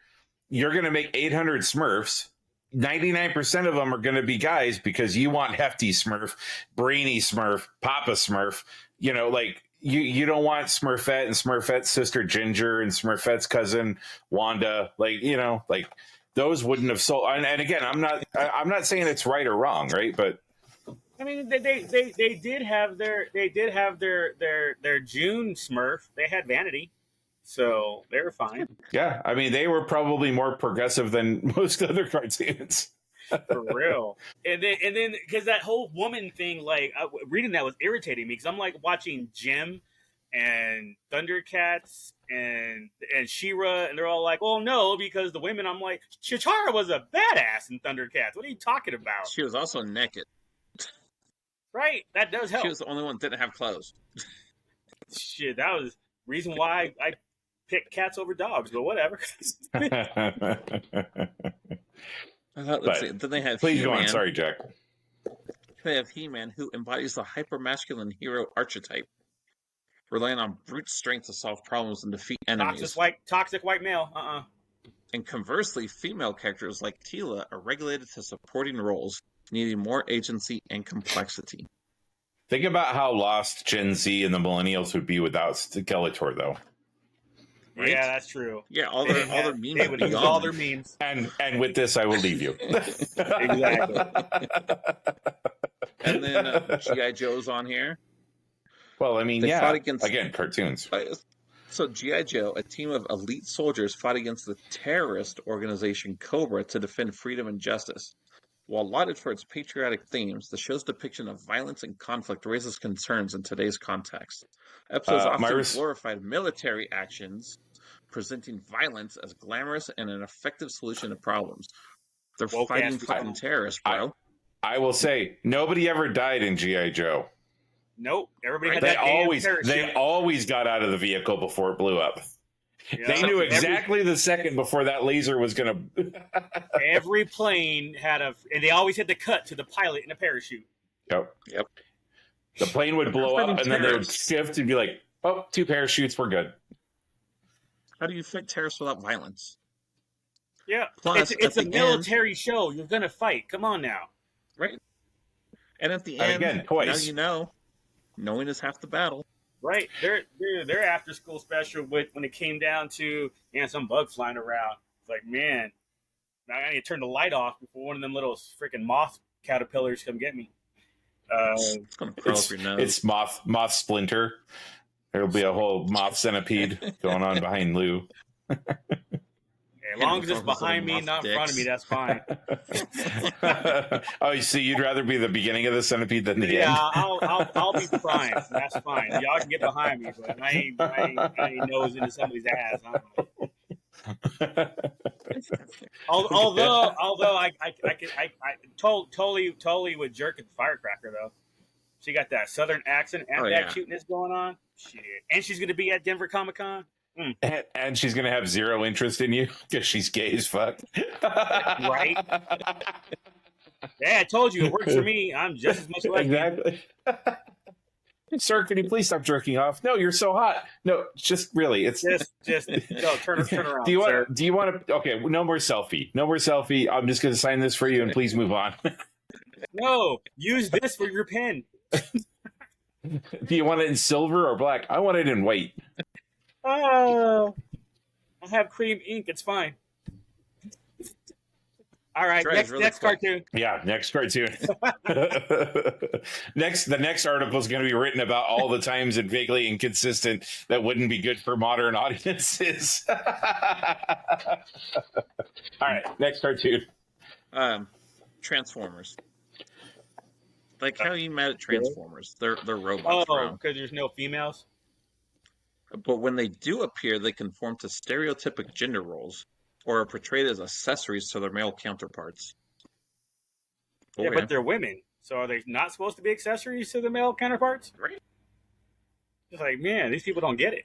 You're going to make 800 Smurfs. 99% of them are going to be guys because you want Hefty Smurf, Brainy Smurf, Papa Smurf. Like you don't want Smurfette and Smurfette's sister Ginger and Smurfette's cousin Wanda. Like, like those wouldn't have sold. And again, I'm not saying it's right or wrong, right? But I mean, they did have their June Smurf. They had Vanity. So they were fine. Yeah, I mean, they were probably more progressive than most other cartoons. For real. And then because that whole woman thing, like reading that was irritating me because I'm like watching Jim and Thundercats and She-Ra, and they're all like, "Oh no," because the women. I'm like, Chitara was a badass in Thundercats. What are you talking about? She was also naked. Right, that does help. She was the only one that didn't have clothes. Shit, that was reason why I pick cats over dogs, but whatever. Let's see. Then they have please He-Man. go on. Sorry, Jack. They have He-Man, who embodies the hyper-masculine hero archetype, relying on brute strength to solve problems and defeat enemies. Toxic white male. And conversely, female characters like Teela are regulated to supporting roles, needing more agency and complexity. Think about how lost Gen Z and the millennials would be without Skeletor, though. Right? Yeah, that's true. Yeah, all their memes. They would use all their memes. And with this, I will leave you. Exactly. And then G.I. Joe's on here. Well, I mean, again, cartoons. So G.I. Joe, a team of elite soldiers, fought against the terrorist organization Cobra to defend freedom and justice. While lauded for its patriotic themes, the show's depiction of violence and conflict raises concerns in today's context. Episodes often glorified military actions, presenting violence as glamorous and an effective solution to problems. They're fighting fucking terrorists, bro. I will say, nobody ever died in G.I. Joe. Nope. Everybody Right. had that damn parachute. They always got out of the vehicle before it blew up. Yeah. They knew exactly the second before that laser was going to. Every plane had and they always had to cut to the pilot in a parachute. Yep. Yep. The plane would blow up, and then they would shift and be like, "Oh, 2 parachutes, we're good." How do you fight terrorists without violence? Yeah. Plus, it's a military show. You're gonna fight. Come on now. Right. And at the And end, again, twice. now you know, knowing is half the battle. Right. Their after school special when it came down to some bug flying around. It's like, man, now I need to turn the light off before one of them little freaking moth caterpillars come get me. It's gonna crawl up your nose. It's moth splinter. There'll be a whole moth centipede going on behind Lou. As long as it's behind me, not in front of me, that's fine. Oh, you see, you'd rather be the beginning of the centipede than the end. Yeah, I'll be fine. That's fine. Y'all can get behind me, but I ain't nose into somebody's ass. Although I totally would jerk at the firecracker though. She got that southern accent and that cuteness going on. Shit, and she's gonna be at Denver Comic-Con. And she's gonna have zero interest in you because she's gay as fuck. Right? Yeah, I told you it works for me. I'm just as much like exactly. Sir, can you please stop jerking off? No, you're so hot. No, just really, it's just no. Turn around. Do you want to? Okay, no more selfie. No more selfie. I'm just going to sign this for you, and please move on. No, use this for your pen. Do you want it in silver or black? I want it in white. Oh, I have cream ink. It's fine. All right, next cartoon. Yeah, next cartoon. The next article is going to be written about all the times and vaguely inconsistent that wouldn't be good for modern audiences. All right, next cartoon. Transformers. Like, how are you mad at Transformers? They're robots. Oh, because there's no females? But when they do appear, they conform to stereotypic gender roles or are portrayed as accessories to their male counterparts. Yeah, but they're women. So are they not supposed to be accessories to the male counterparts? Right. It's like, man, these people don't get it.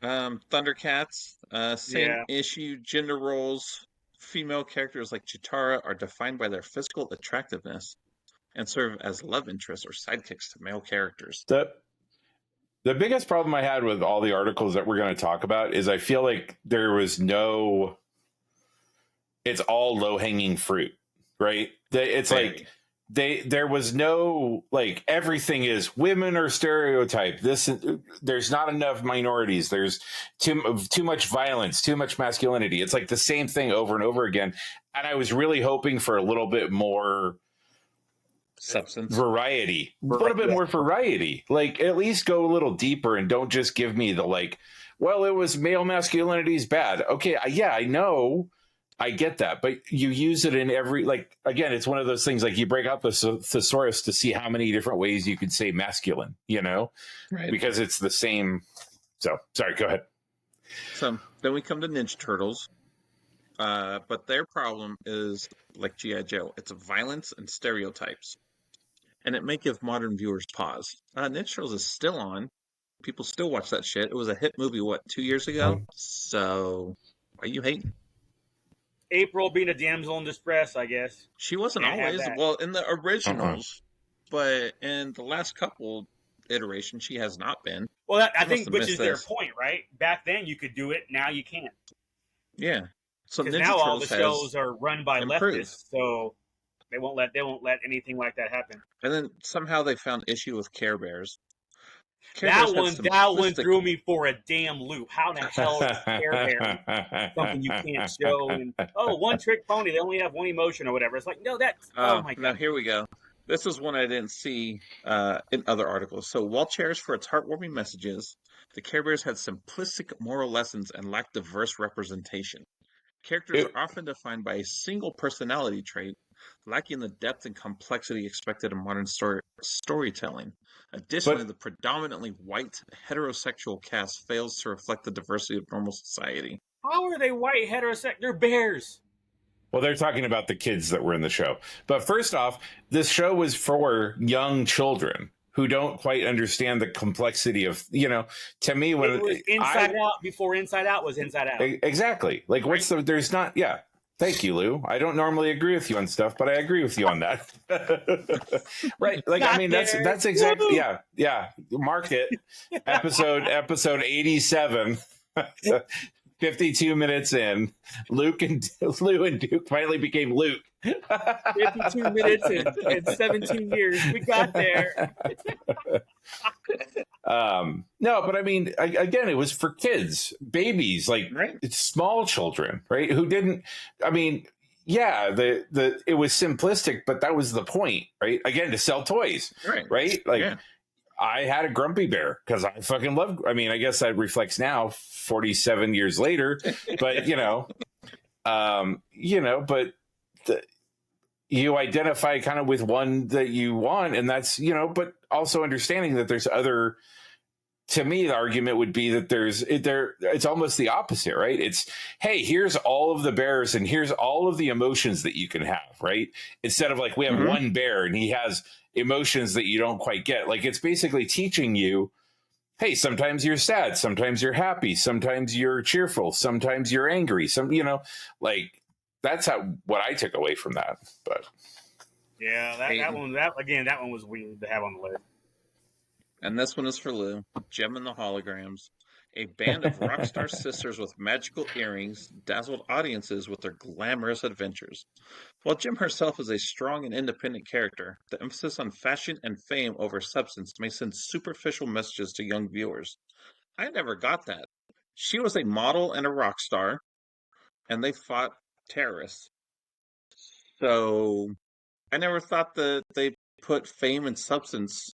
Thundercats, same issue, gender roles. Female characters like Chitara are defined by their physical attractiveness and serve as love interests or sidekicks to male characters. The biggest problem I had with all the articles that we're going to talk about is I feel like there was it's all low-hanging fruit, right? It's like there was no, like, everything is women are stereotyped. There's not enough minorities. There's too much violence, too much masculinity. It's like the same thing over and over again. And I was really hoping for a little bit more substance, variety, a little bit more variety. Like, at least go a little deeper and don't just give me the, like, well, it was male masculinity is bad. Okay, I know, I get that, but you use it in every, like, again, it's one of those things, like, you break out the thesaurus to see how many different ways you could say masculine, right? Because it's the same. So, sorry, go ahead. So then we come to Ninja Turtles. But their problem is, like G.I. Joe, it's violence and stereotypes. And it may give modern viewers pause. Ninja Turtles is still on. People still watch that shit. It was a hit movie, 2 years ago? So, why are you hating? April being a damsel in distress, I guess. She wasn't always. Well, in the originals, but in the last couple iterations, she has not been. Well, I think, which is their point, right? Back then, you could do it. Now you can't. Yeah. So because now all the shows are run by leftists, so they won't let anything like that happen. And then somehow they found issue with Care Bears. That one threw me for a damn loop. How the hell is Care Bears something you can't show? And one trick pony, they only have one emotion or whatever. It's like, no, that's oh my god. Now here we go. This is one I didn't see in other articles. So while cherished for its heartwarming messages, the Care Bears had simplistic moral lessons and lacked diverse representation. Characters are often defined by a single personality trait, lacking the depth and complexity expected in modern storytelling. Additionally, the predominantly white, heterosexual cast fails to reflect the diversity of normal society. How are they white, heterosexual? They're bears. Well, they're talking about the kids that were in the show. But first off, this show was for young children who don't quite understand the complexity of, to me, when it was Inside Out before Inside Out was Inside Out. Exactly. Like, there's not, yeah. Thank you, Lou. I don't normally agree with you on stuff, but I agree with you on that. Right. Like, I mean, that's exactly, yeah. Mark it. Episode 87. 52 minutes in, Lou and Duke finally became Luke. 52 minutes and 17 years. We got there. No, but I mean, again, it was for kids, babies, like it's small children, right? Who didn't, I mean, yeah, it was simplistic, but that was the point, right? Again, to sell toys, right? Like, I had a Grumpy Bear because I fucking love. I mean, I guess that reflects now, 47 years later. But but you identify kind of with one that you want, and that's But also understanding that there's other. To me, the argument would be that it's almost the opposite, right? It's, hey, here's all of the bears and here's all of the emotions that you can have, right? Instead of like, we have one bear and he has emotions that you don't quite get. Like, it's basically teaching you, hey, sometimes you're sad, sometimes you're happy, sometimes you're cheerful, sometimes you're angry. Like, that's what I took away from that. But yeah, that one was weird to have on the list. And this one is for Lou. Gem and the Holograms. A band of rock star sisters with magical earrings dazzled audiences with their glamorous adventures. While Gem herself is a strong and independent character, the emphasis on fashion and fame over substance may send superficial messages to young viewers. I never got that. She was a model and a rock star, and they fought terrorists. So I never thought that they put fame and substance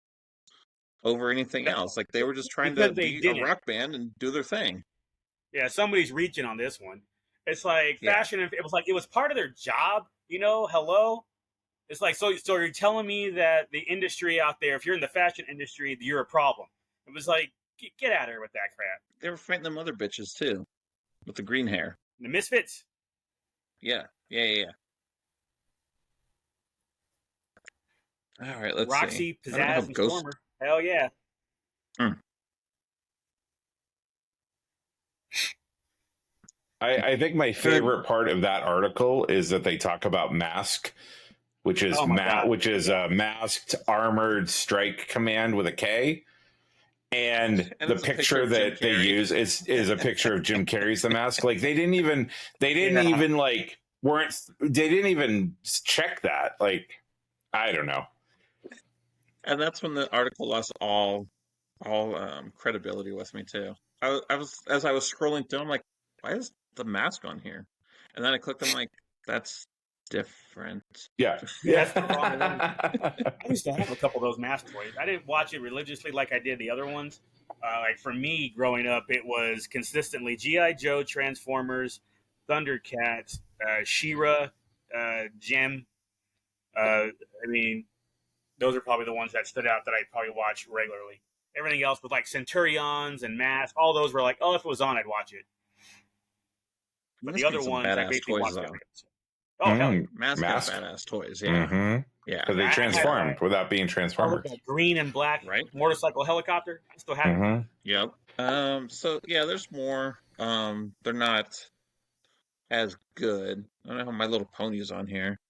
over anything else. Like, they were just trying to be a rock band and do their thing. Yeah, somebody's reaching on this one. It's like fashion, and it was part of their job, hello? It's like, so you're telling me that the industry out there, if you're in the fashion industry, you're a problem. It was like, get out of here with that crap. They were fighting them other bitches, too, with the green hair. The Misfits? Yeah. All right, let's Roxy, see. Pizzazz, and Stormer. Hell yeah. I think my favorite part of that article is that they talk about Mask, which is a masked armored strike command with a K. And the picture that they use is a picture of Jim Carrey's The Mask. Like, they didn't even check that. Like, I don't know. And that's when the article lost all credibility with me too. I was, as I was scrolling through, I'm like, why is The Mask on here? And then I clicked, I'm like, that's different. Yeah. That's the wrong one. I used to have a couple of those Mask toys. I didn't watch it religiously like I did the other ones. Like, for me, growing up, it was consistently G.I. Joe, Transformers, Thundercats, She-Ra, Gem. I mean, those are probably the ones that stood out that I probably watch regularly. Everything else with like Centurions and Mask, all those were like, oh, if it was on, I'd watch it. But the other ones, I basically watched every episode. Oh, hell yeah. Mask got badass toys, yeah. Mm-hmm. Yeah. Because they transformed without being Transformers. Green and black motorcycle helicopter. I still have it. Yep. So, yeah, there's more. They're not as good. I don't have My Little Ponies on here.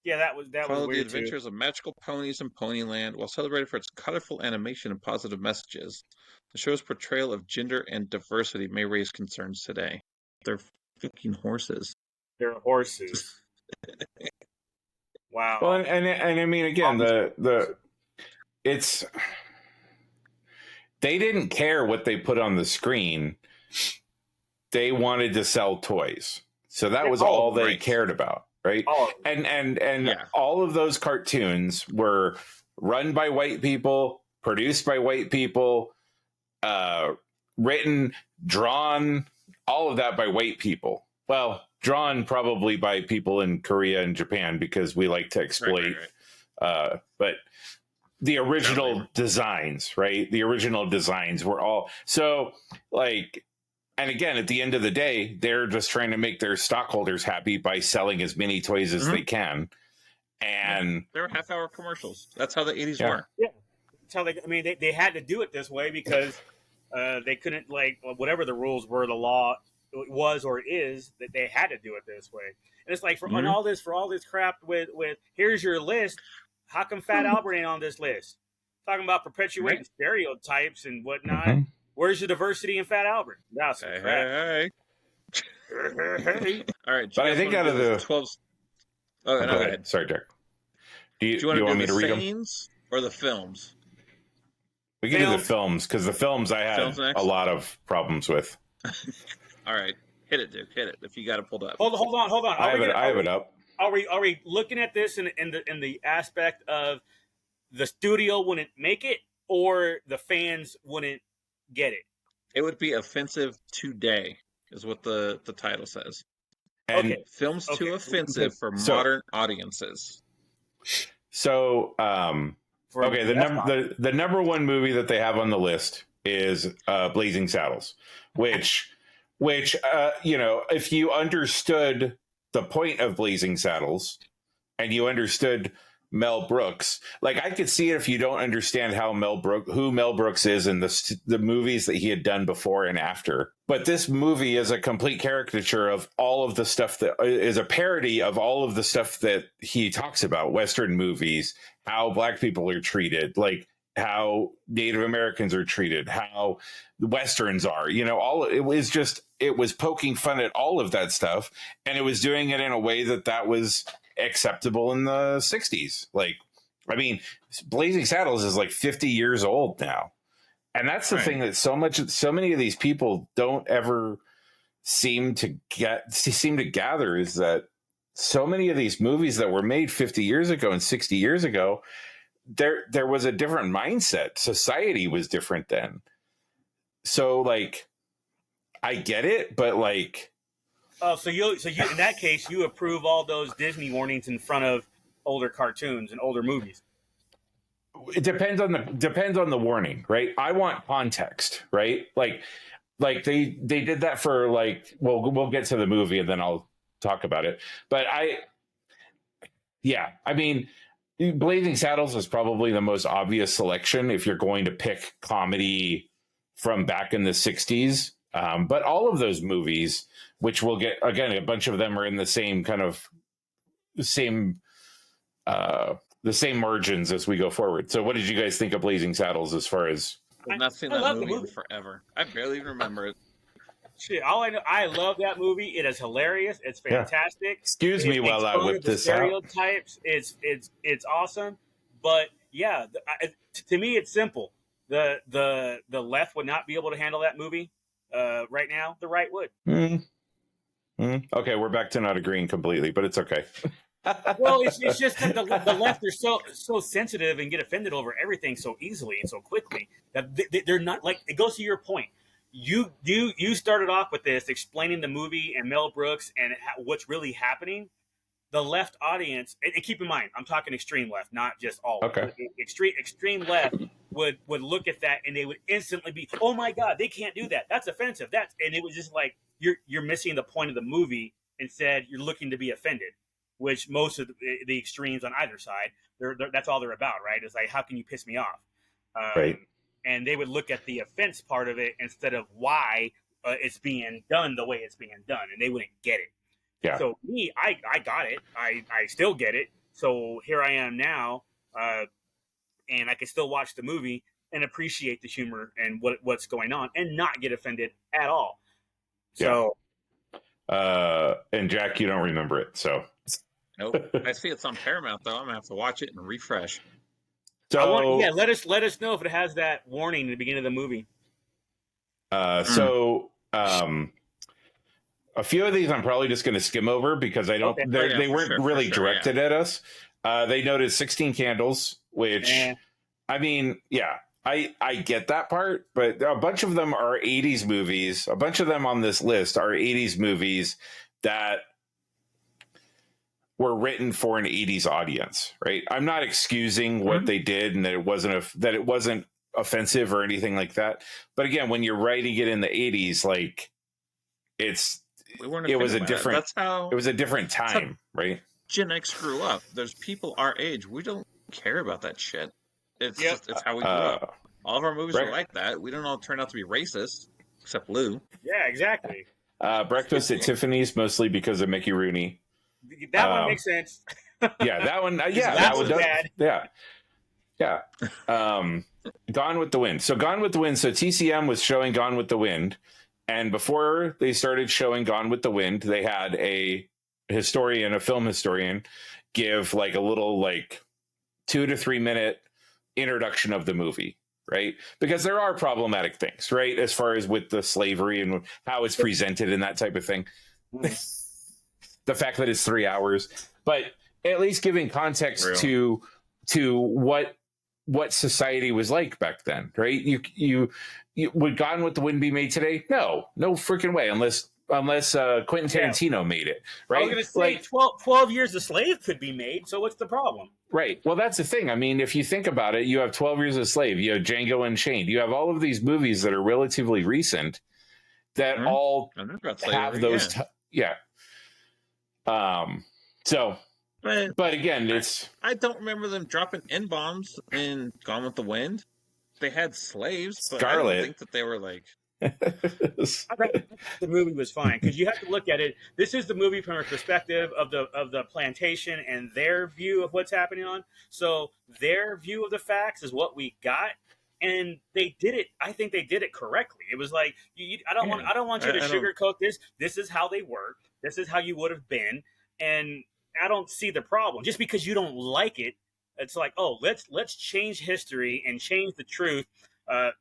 Yeah, that was Follow weird the adventures too. of magical ponies in Ponyland while celebrated for its colorful animation and positive messages. The show's portrayal of gender and diversity may raise concerns today. They're fucking horses. They're horses. Wow. Well, and I mean, again, it's they didn't care what they put on the screen. They wanted to sell toys, so that was all they cared about. Right. And all of those cartoons were run by white people, produced by white people, written, drawn, all of that by white people. Well, drawn probably by people in Korea and Japan because we like to exploit. But the original designs, right? The original designs were all so like. And again, at the end of the day, they're just trying to make their stockholders happy by selling as many toys as they can. And they were half-hour commercials. That's how the 80s were. Yeah. how they. I mean, they had to do it this way because they couldn't like whatever the rules were, the law was or is that they had to do it this way. And it's like for all this crap with here's your list. How come Fat Albert ain't on this list? Talking about perpetuating stereotypes and whatnot. Mm-hmm. Where's the diversity in Fat Albert? That's some crap. Hey. All right, but I think out of the 12. Oh, no, go ahead. Sorry, Derek. Do you want want me to read them? scenes or the films? We can do the films because the films I had a lot of problems with. All right, hit it, Duke. Hit it if you got it pulled up. Hold on. I have it up. Are we looking at this in the aspect of the studio wouldn't make it or the fans wouldn't get it? It would be offensive today, is what the title says. And films too offensive for modern audiences. So, the number one movie that they have on the list is Blazing Saddles, which if you understood the point of Blazing Saddles and you understood Mel Brooks, like I could see it if you don't understand who Mel Brooks is in the movies that he had done before and after. But this movie is a complete caricature of all of the stuff that is a parody of all of the stuff that he talks about, Western movies, how black people are treated, like how Native Americans are treated, how the Westerns are, it was poking fun at all of that stuff. And it was doing it in a way that was acceptable in the 60s. Like, I mean, Blazing Saddles is like 50 years old now. And that's the thing that so many of these people don't ever seem to gather is that so many of these movies that were made 50 years ago and 60 years ago, there was a different mindset. Society was different then. So like, I get it, but like, so you in that case you approve all those Disney warnings in front of older cartoons and older movies. It depends on the warning, right? I want context, right? Like they did that for like, well, we'll get to the movie and then I'll talk about it. But I mean, Blazing Saddles is probably the most obvious selection if you're going to pick comedy from back in the 60s. But all of those movies, which we'll get, again, a bunch of them are in the same kind of the same margins as we go forward. So what did you guys think of Blazing Saddles as far as... I've not seen that movie in forever. I barely even remember it. Shit, all I know, I love that movie. It is hilarious. It's fantastic. Yeah. Excuse me while I whip this stereotypes. It's awesome. But yeah, to me, it's simple. The left would not be able to handle that movie right now. The right would. Okay, we're back to not agreeing completely, but it's okay. Well, it's just that the left are so sensitive and get offended over everything so easily and so quickly that they're not, like, it goes to your point. You started off with this explaining the movie and Mel Brooks and what's really happening. The left audience, and keep in mind, I'm talking extreme left, not just all. Okay. Extreme left would look at that and they would instantly be, oh my God, they can't do that. That's offensive. And it was just like you're missing the point of the movie. Instead, you're looking to be offended, which most of the extremes on either side, that's all they're about, right? It's like, how can you piss me off? Right. And they would look at the offense part of it instead of why it's being done the way it's being done, and they wouldn't get it. Yeah. So me, I got it. I still get it. So here I am now, and I can still watch the movie and appreciate the humor and what's going on and not get offended at all. So, and Jack, you don't remember it, so nope. I see it's on Paramount though. I'm gonna have to watch it and refresh. So let us know if it has that warning in the beginning of the movie. A few of these I'm probably just going to skim over because I don't. Okay. They weren't really directed at us. They noted 16 Candles, which I mean, yeah, I get that part, but a bunch of them are 80s movies. A bunch of them on this list are 80s movies that were written for an 80s audience, right? I'm not excusing what they did and that it wasn't offensive or anything like that. But again, when you're writing it in the 80s, like it was a different time, right? Gen X grew up. There's people our age. We don't care about that shit. It's how we grew up. All of our movies are like that. We don't all turn out to be racist, except Lou. Yeah, exactly. Breakfast at Tiffany's, mostly because of Mickey Rooney. That one makes sense. Yeah, that one. that was bad. Yeah. Gone with the Wind. So Gone with the Wind. So TCM was showing Gone with the Wind, and before they started showing Gone with the Wind, they had a film historian, give like a little 2 to 3 minute introduction of the movie, right? Because there are problematic things, right, as far as with the slavery and how it's presented and that type of thing. The fact that it's 3 hours, but at least giving context to what society was like back then, right? You would Gone with the Wind be made today? No freaking way, unless Quentin Tarantino made it, right? I was going to say 12 Years a Slave could be made, so what's the problem? Right. Well, that's the thing. I mean, if you think about it, you have 12 Years a Slave, you have Django Unchained, you have all of these movies that are relatively recent that all have those. But again, I don't remember them dropping N-bombs in Gone with the Wind. They had slaves, but I don't think that they were like... I thought the movie was fine, because you have to look at it. This is the movie from a perspective of the plantation and their view of what's happening on. So their view of the facts is what we got, and they did it. I think they did it correctly. It was like, I don't want you to sugarcoat this. This is how they work. This is how you would have been, and I don't see the problem. Just because you don't like it, it's like, oh, let's change history and change the truth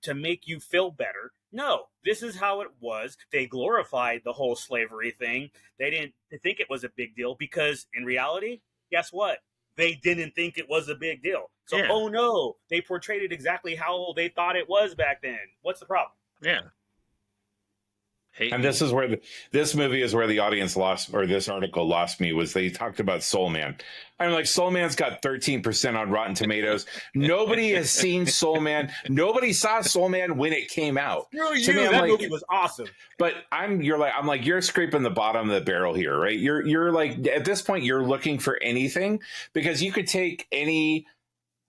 to make you feel better. No, this is how it was. They glorified the whole slavery thing. They didn't think it was a big deal, because in reality, guess what? They didn't think it was a big deal. So, oh no, they portrayed it exactly how they thought it was back then. What's the problem? Yeah. And this is where this movie is where the audience lost, or this article lost me, was they talked about Soul Man. I'm like, Soul Man's got 13% on Rotten Tomatoes. Nobody has seen Soul Man. Nobody saw Soul Man when it came out. That movie was awesome. But you're scraping the bottom of the barrel here, right? You're like, at this point, you're looking for anything, because you could take any.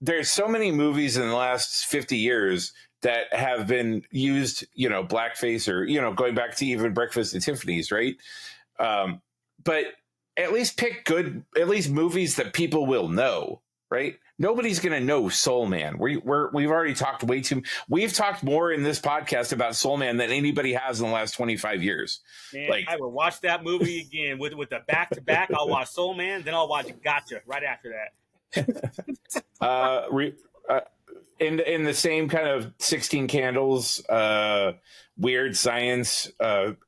There's so many movies in the last 50 years that have been used, blackface, or, going back to even Breakfast at Tiffany's, right? But at least pick at least movies that people will know, right? Nobody's going to know Soul Man. We've already talked we've talked more in this podcast about Soul Man than anybody has in the last 25 years. Man, I will watch that movie again with the back-to-back. I'll watch Soul Man, then I'll watch Gotcha right after that. In the same kind of 16 Candles, weird science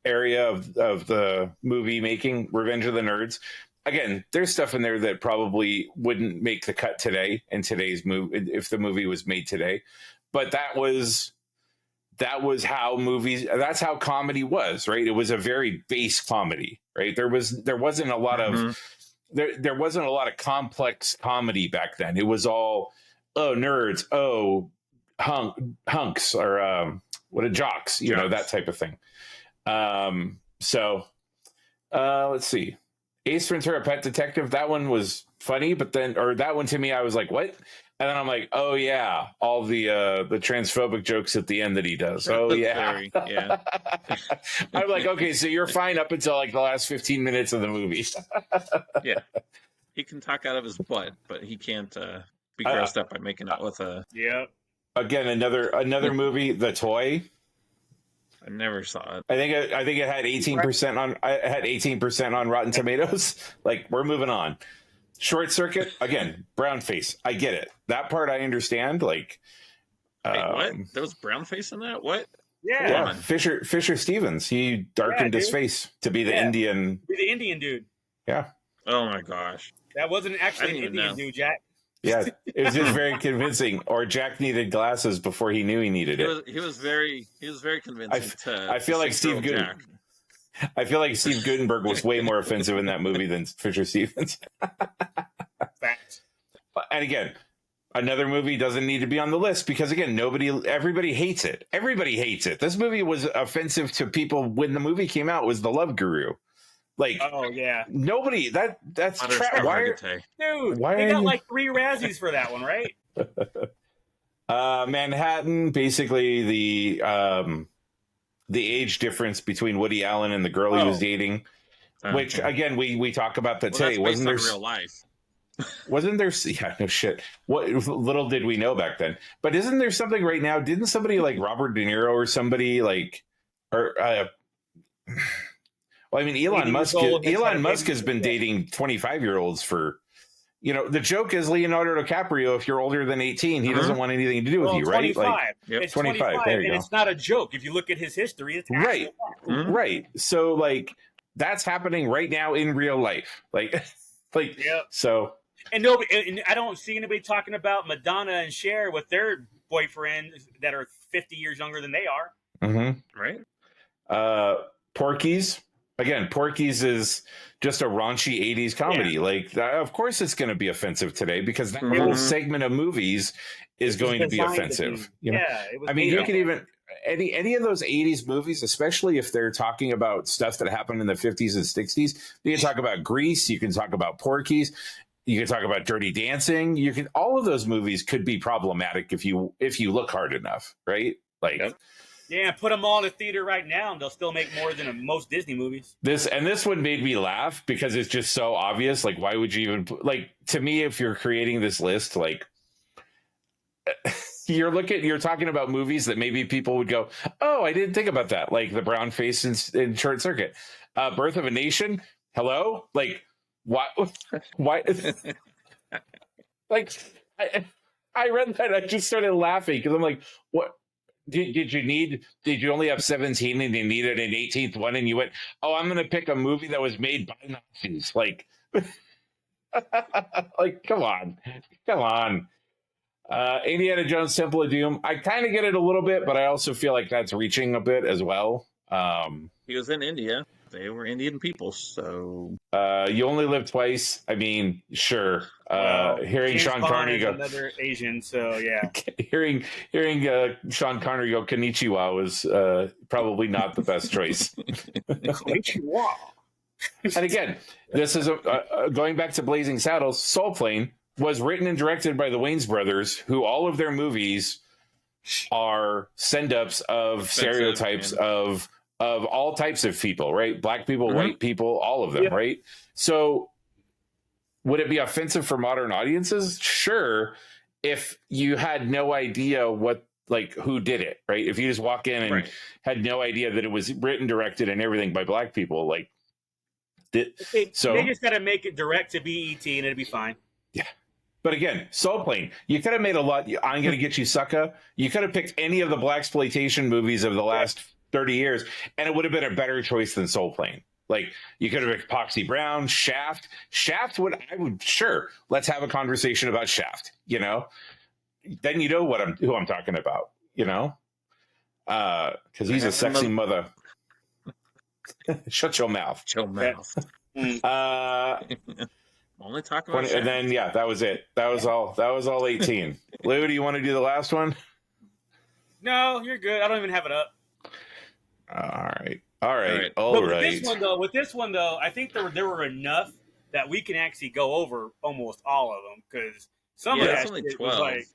area of the movie making, Revenge of the Nerds. Again, there's stuff in there that probably wouldn't make the cut today in today's movie if the movie was made today. But that was how movies. That's how comedy was, right? It was a very base comedy, right? There wasn't a lot of there wasn't a lot of complex comedy back then. It was all, oh, nerds, oh, hunks, or jocks, that type of thing. Let's see. Ace Ventura: Pet Detective, that one was funny, but that one to me, I was like, what? And then I'm like, oh yeah, all the transphobic jokes at the end that he does. Oh yeah. Yeah. I'm like, okay, so you're fine up until like the last 15 minutes of the movie. Yeah. He can talk out of his butt, but he can't be grossed up by making out with a. Yeah. Again, another movie, The Toy. I never saw it. I think it had 18% on. I had 18% on Rotten Tomatoes. Like, we're moving on. Short Circuit, again, brown face. I get it. That part I understand. Like, wait, what? There was brown face in that? What? Yeah. Fisher Stevens. He darkened his face to be the Indian. Be the Indian dude. Yeah. Oh my gosh. That wasn't actually an Indian dude, Jack. Yeah, it was just very convincing. Or Jack needed glasses before he knew he needed it. He was very convincing. I feel like Steve Guttenberg. I feel like Steve Guttenberg was way more offensive in that movie than Fisher Stevens. Facts. And again, another movie doesn't need to be on the list because again, everybody hates it. Everybody hates it. This movie was offensive to people when the movie came out. Was The Love Guru? Like, oh yeah, nobody. That's dude. Why they got like 3 Razzies for that one, right? Manhattan, basically the age difference between Woody Allen and the girl he was dating, which again we talk about that today. That's based on real life. Wasn't there? Yeah, no shit. What little did we know back then? But isn't there something right now? Didn't somebody like Robert De Niro or somebody like, or well, I mean, Elon Musk has been dating 25-year-olds for. You know, the joke is Leonardo DiCaprio, if you're older than 18, he doesn't want anything to do with you, right? 25. Like, it's 25, there you and go. it's not a joke. If you look at his history, it's right. Right. So, like, that's happening right now in real life. Like, so. And I don't see anybody talking about Madonna and Cher with their boyfriends that are 50 years younger than they are. Mm-hmm. Right. Porky's. Again, Porky's is just a raunchy 80s comedy. Yeah. Like, of course it's going to be offensive today because that whole segment of movies is going to be offensive. You know? I mean, you can even any of those 80s movies, especially if they're talking about stuff that happened in the 50s and 60s. You can talk about Grease, you can talk about Porky's, you can talk about Dirty Dancing. You can all of those movies could be problematic if you look hard enough, right? Like yeah, put them all in the theater right now, and they'll still make more than most Disney movies. This one made me laugh because it's just so obvious. Like, why would you even like? To me, if you're creating this list, like, you're talking about movies that maybe people would go, "Oh, I didn't think about that." Like the brown face in Short Circuit, Birth of a Nation. Hello, like, why? Like, I read that, I just started laughing because I'm like, what? Did you only have 17 and you needed an 18th one and you went, oh, I'm going to pick a movie that was made by Nazis. Like, like, come on. Indiana Jones Temple of Doom. I kind of get it a little bit, but I also feel like that's reaching a bit as well. He was in India. They were Indian people, so you only live twice. I mean, sure. Hearing James Sean Bond Connery go, another Asian, so yeah. hearing Sean Connery go Konnichiwa was probably not the best choice. Konnichiwa. And again, this is going back to Blazing Saddles. Soul Plane was written and directed by the Wayans brothers, who all of their movies are send-ups of stereotypes of all types of people, right? Black people, white people, all of them, right? So would it be offensive for modern audiences? Sure. If you had no idea who did it, right? If you just walk in and had no idea that it was written, directed, and everything by Black people, like, they just got to make it direct to BET and it'll be fine. Yeah. But again, Soul Plane, you could have made a lot. I'm Gonna Get You, Sucker. You could have picked any of the blaxploitation movies of the last 30 years, and it would have been a better choice than Soul Plane. Like, you could have picked Poxy Brown, Shaft. Sure, let's have a conversation about Shaft, you know? Then you know who I'm talking about, you know? Because he's a sexy mother. Shut your mouth. Only talking about 20, and then that was it. That was all 18. Lou, do you want to do the last one? No, you're good. I don't even have it up. All right. With this one though, I think there were enough that we can actually go over almost all of them because some of that only 12. Was like,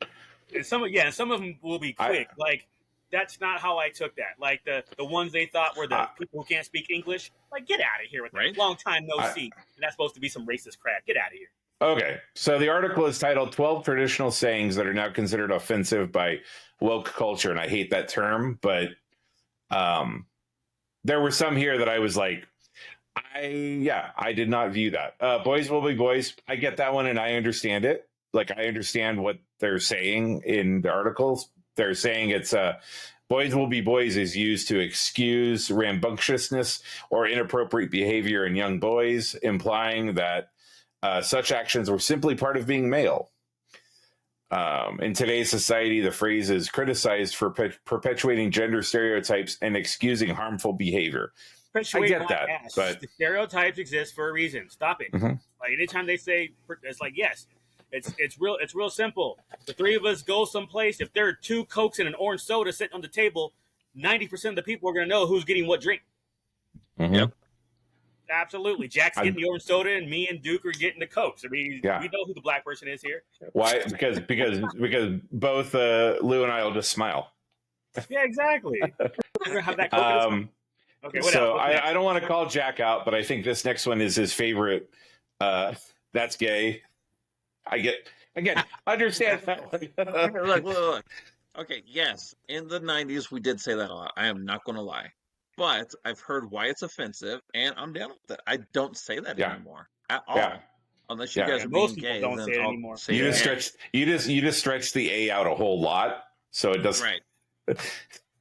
and some of them will be quick. Like, that's not how I took that. Like the ones they thought were the people who can't speak English. Like, get out of here with that. Long time no see. And that's supposed to be some racist crap. Get out of here. Okay, so the article is titled 12 Traditional Sayings That Are Now Considered Offensive by Woke Culture. And I hate that term, but there were some here that I was like, I did not view that. Boys will be boys. I get that one and I understand it. Like, I understand what they're saying in the articles. They're saying it's boys will be boys is used to excuse rambunctiousness or inappropriate behavior in young boys, implying that such actions were simply part of being male. In today's society, the phrase is criticized for perpetuating gender stereotypes and excusing harmful behavior. I get that, but the stereotypes exist for a reason. Stop it. Mm-hmm. Like, anytime they say, it's like, yes, it's real simple. The three of us go someplace. If there are 2 Cokes and an orange soda sitting on the table, 90% of the people are going to know who's getting what drink. Mm-hmm. Yep. Absolutely. Jack's getting the orange soda, and me and Duke are getting the Cokes. I mean, Yeah. we know who the black person is here. Why? Because both Lou and I will just smile. Yeah, exactly. We're gonna have that Coke. Okay, what so else? I don't want to call Jack out, but I think this next one is his favorite. That's gay. Understand. Look. Okay, yes, in the 90s we did say that a lot. I am not going to lie. But I've heard why it's offensive, and I'm down with it. I don't say that anymore at all. Yeah. Unless you guys are being gay, don't then say it I'll anymore. say You it. just stretch the A out a whole lot, so it doesn't.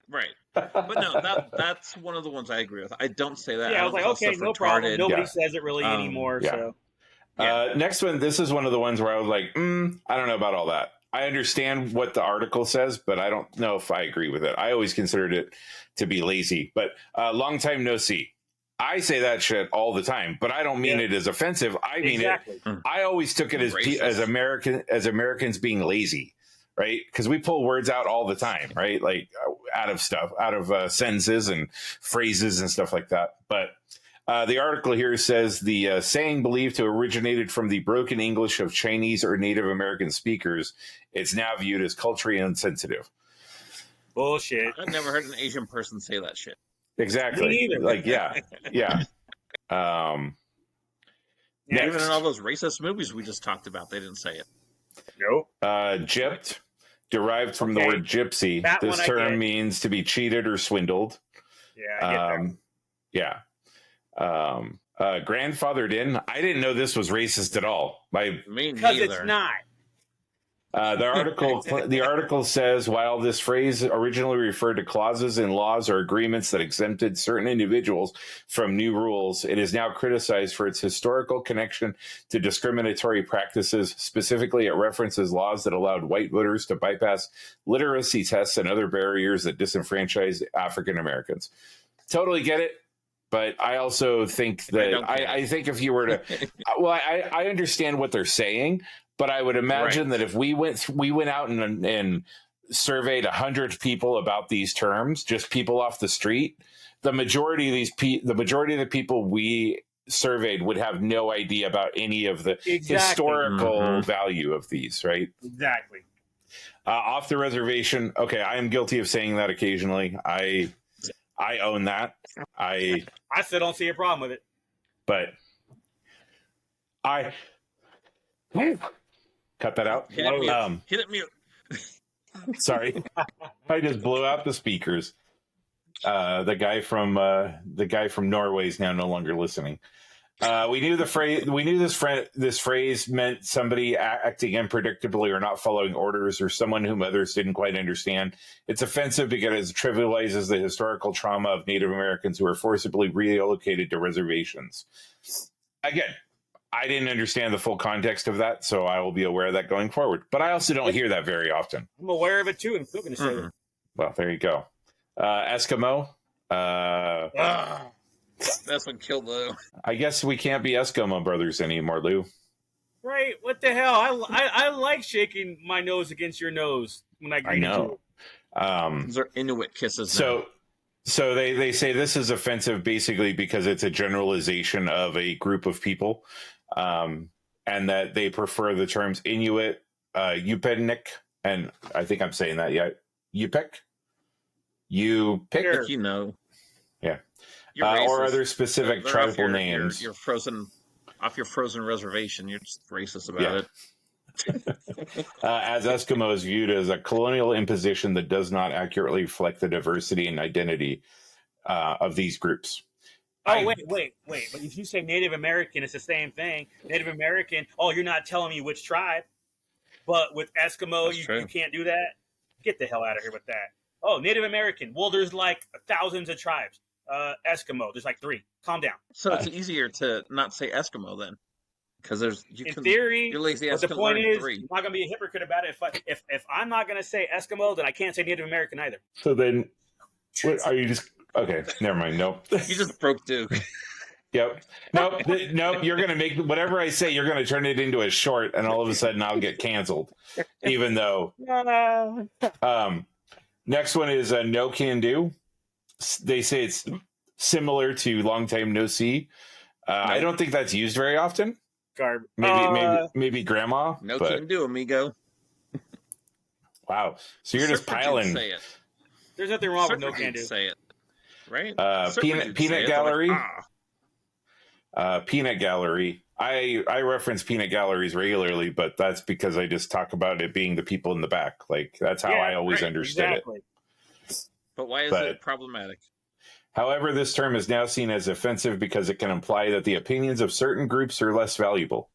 Right. But no, that's one of the ones I agree with. I don't say that. Yeah, I was like, okay, no problem. Nobody says it really anymore. Yeah. So next one, this is one of the ones where I was like, I don't know about all that. I understand what the article says, but I don't know if I agree with it. I always considered it to be lazy, but long time no see. I say that shit all the time, but I don't mean it as offensive. I mean it. I always took it as Americans being lazy, right? Because we pull words out all the time, right? Like out of sentences and phrases and stuff like that. But the article here says the saying believed to have originated from the broken English of Chinese or Native American speakers. It's now viewed as culturally insensitive. Bullshit. I've never heard an Asian person say that shit. Exactly. Me neither. Like, yeah. Even in all those racist movies we just talked about, they didn't say it. Nope. Gypped, derived from the word gypsy. This term means to be cheated or swindled. Yeah, I get that. Grandfathered in. I didn't know this was racist at all. Me neither. Because it's not. The article says while this phrase originally referred to clauses in laws or agreements that exempted certain individuals from new rules, it is now criticized for its historical connection to discriminatory practices. Specifically, it references laws that allowed white voters to bypass literacy tests and other barriers that disenfranchise African Americans. Totally get it. But I also think that I think if you were to, I understand what they're saying. But I would imagine that if we went out and surveyed 100 people about these terms, just people off the street, the majority of the people we surveyed would have no idea about any of the historical value of these, right? Exactly. Off the reservation. Okay, I am guilty of saying that occasionally. I own that. I still don't see a problem with it. But cut that out. Hit it mute. Sorry, I just blew out the speakers. The guy from Norway is now no longer listening. We knew the phrase. We knew this phrase meant somebody acting unpredictably or not following orders, or someone whom others didn't quite understand. It's offensive because it trivializes the historical trauma of Native Americans who were forcibly relocated to reservations. Again, I didn't understand the full context of that, so I will be aware of that going forward. But I also don't hear that very often. I'm aware of it too, and still going to say it. Well, there you go. Eskimo. That's what killed Lou. I guess we can't be Eskimo brothers anymore, Lou. Right? What the hell? I like shaking my nose against your nose when I greet you. Those are Inuit kisses. Now. So they say this is offensive basically because it's a generalization of a group of people, and that they prefer the terms Inuit, Yupik, and I think I'm saying that Yupik. You know. Yeah. Or other specific tribal names. You're frozen off your frozen reservation. You're just racist about it. As Eskimo is viewed as a colonial imposition that does not accurately reflect the diversity and identity of these groups. Wait. But if you say Native American, it's the same thing. Native American, you're not telling me which tribe. But with Eskimo, you can't do that. Get the hell out of here with that. Oh, Native American. Well, there's like thousands of tribes. Eskimo, there's like 3. Calm down. So it's easier to not say Eskimo then. Because in theory, you're lazy but the point is, 3. I'm not going to be a hypocrite about it. If I'm not going to say Eskimo, then I can't say Native American either. So then, what, are you just okay? Never mind. Nope. You just broke Duke. Yep. Nope. You're going to make whatever I say. You're going to turn it into a short, and all of a sudden I'll get canceled. Even though. Next one is no can do. They say it's similar to long time no see. I don't think that's used very often. Maybe grandma. No can do, amigo. Wow. So you're just piling. Say it. There's nothing wrong with no can do. Say it. Right? Peanut gallery. Peanut gallery. I reference peanut galleries regularly, but that's because I just talk about it being the people in the back. Like that's how I always understood it. But why is it problematic? However, this term is now seen as offensive because it can imply that the opinions of certain groups are less valuable.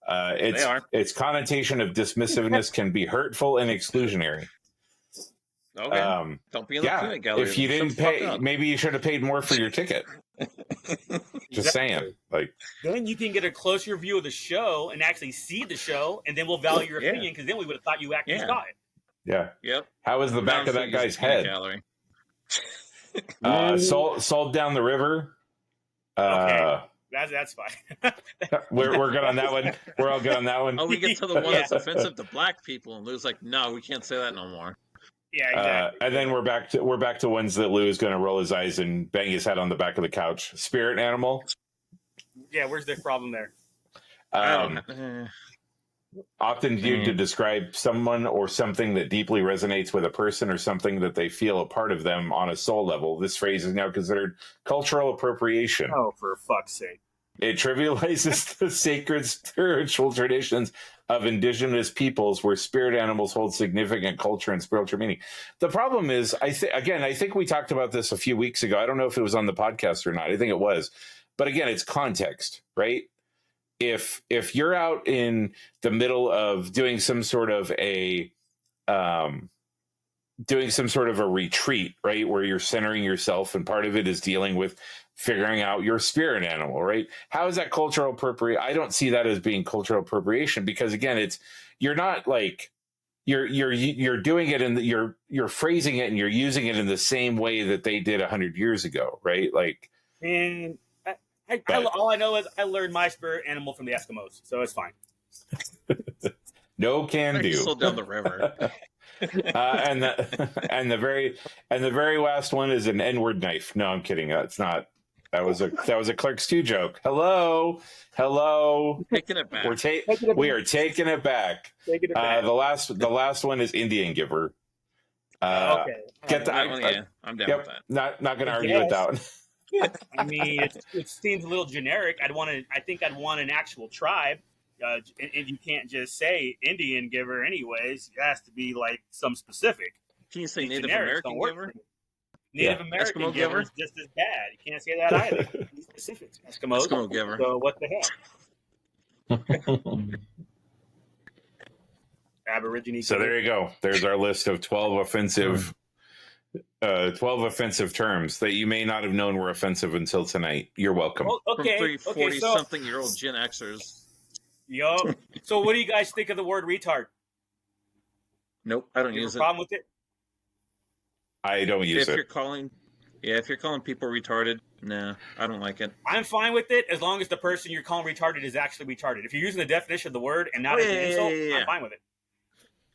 Its connotation of dismissiveness can be hurtful and exclusionary. Okay. Don't be in the peanut gallery. If you didn't pay, maybe you should have paid more for your ticket. Just saying. Like, then you can get a closer view of the show and actually see the show, and then we'll value your opinion because then we would have thought you actually saw it. Yeah. Yep. How was the back of that guy's head? Gallery. Sold down the river. Okay. That's fine. we're good on that one. We're all good on that one. Oh, we get to the one that's offensive to black people, and Lou's like, no, we can't say that no more. Yeah, exactly. And then we're back to ones that Lou is going to roll his eyes and bang his head on the back of the couch. Spirit animal. Yeah, where's the problem there? Often viewed to describe someone or something that deeply resonates with a person or something that they feel a part of them on a soul level. This phrase is now considered cultural appropriation. Oh, for fuck's sake. It trivializes the sacred spiritual traditions of indigenous peoples where spirit animals hold significant culture and spiritual meaning. The problem is, I think we talked about this a few weeks ago. I don't know if it was on the podcast or not. I think it was. But again, it's context, right? If you're out in the middle of doing some sort of a retreat, right, where you're centering yourself, and part of it is dealing with figuring out your spirit animal, right? How is that cultural appropriation? I don't see that as being cultural appropriation because again, you're not like you're doing it and you're phrasing it and you're using it in the same way that they did 100 years ago, right? Like, and all I know is I learned my spirit animal from the Eskimos, so it's fine. No can do. Sold down the river. And the very last one is an N-word knife. No, I'm kidding. That's not. That was a Clerks 2 joke. Hello. Taking it back. We are taking it back. The last one is Indian Giver. Okay. Get that one. Yeah, I'm down with that. Not going to argue with that one. I mean, it seems a little generic. I think I'd want an actual tribe. And you can't just say Indian Giver anyways. It has to be like some specific. Can you say Native American Giver? Native American Giver is just as bad. You can't say that either. Be specific. Eskimo Giver. So what the hell? Aborigine. So there you go. There's our list of 12 offensive terms that you may not have known were offensive until tonight. You're welcome. Well, okay. From 40-something-year-old Gen Xers. Yup. So what do you guys think of the word retard? Nope, I don't use it. Problem with it? I don't use it. If you're calling people retarded, nah, I don't like it. I'm fine with it as long as the person you're calling retarded is actually retarded. If you're using the definition of the word and not as an insult, I'm fine with it.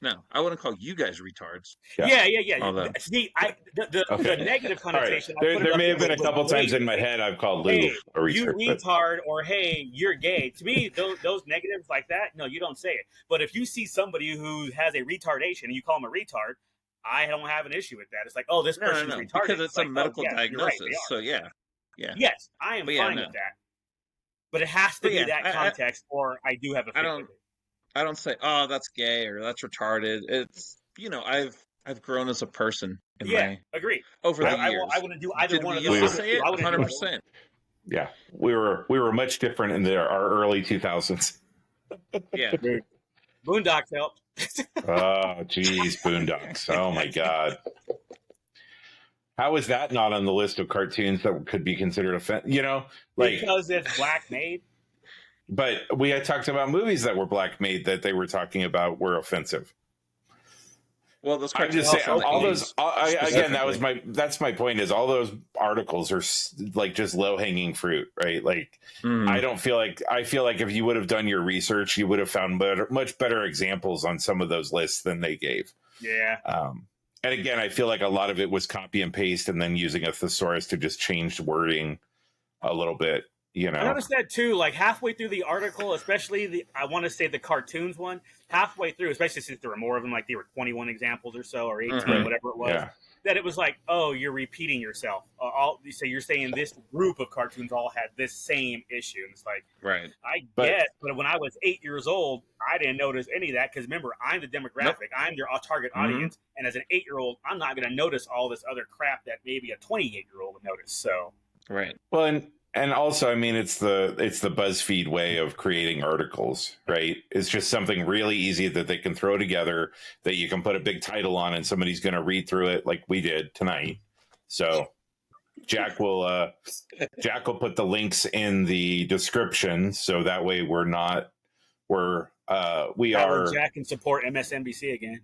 No, I wouldn't call you guys retards. Yeah. See, the negative connotation. Right. There may have been a couple times in my head I've called Lou a retard. You retard, or hey, you're gay. To me, those negatives like that, no, you don't say it. But if you see somebody who has a retardation and you call them a retard, I don't have an issue with that. It's like, oh, this person's retarded. Because it's a medical diagnosis. Right, so yeah. Yes, I am fine with that. But it has to be that context, or I do have a fit with it. I don't say, oh, that's gay or that's retarded. It's, I've grown as a person. Agree. Over the years. I wouldn't do either one of those. We say it 100%. Yeah, we were much different in our early 2000s. Yeah. Boondocks helped. Oh, geez, Boondocks. Oh, my God. How is that not on the list of cartoons that could be considered offensive? Because it's black made. But we had talked about movies that were black made that they were talking about were offensive. Well, those I'm just saying, all those. Again, that's my point. Is all those articles are like just low hanging fruit, right? Like, I feel like if you would have done your research, you would have found much better examples on some of those lists than they gave. Yeah. And again, I feel like a lot of it was copy and paste, and then using a thesaurus to just change wording a little bit. You I know, noticed that too. Like halfway through the article, especially I want to say the cartoons one, halfway through, especially since there were more of them, like there were 21 examples or so, or 18, Mhm. whatever it was. yeah. That it was like, oh, you're repeating yourself. So you're saying this group of cartoons all had this same issue, and it's like, Right. I But- guess, but when I was 8 years old, I didn't notice any of that because remember, I'm the demographic, Nope. I'm your target Mhm. audience, and as an 8-year-old, I'm not going to notice all this other crap that maybe a 28-year-old would notice. So, Right. Well, and also, I mean, it's the BuzzFeed way of creating articles, right? It's just something really easy that they can throw together that you can put a big title on, and somebody's going to read through it like we did tonight. So Jack will put the links in the description, so that way we that are. way Jack can support MSNBC again.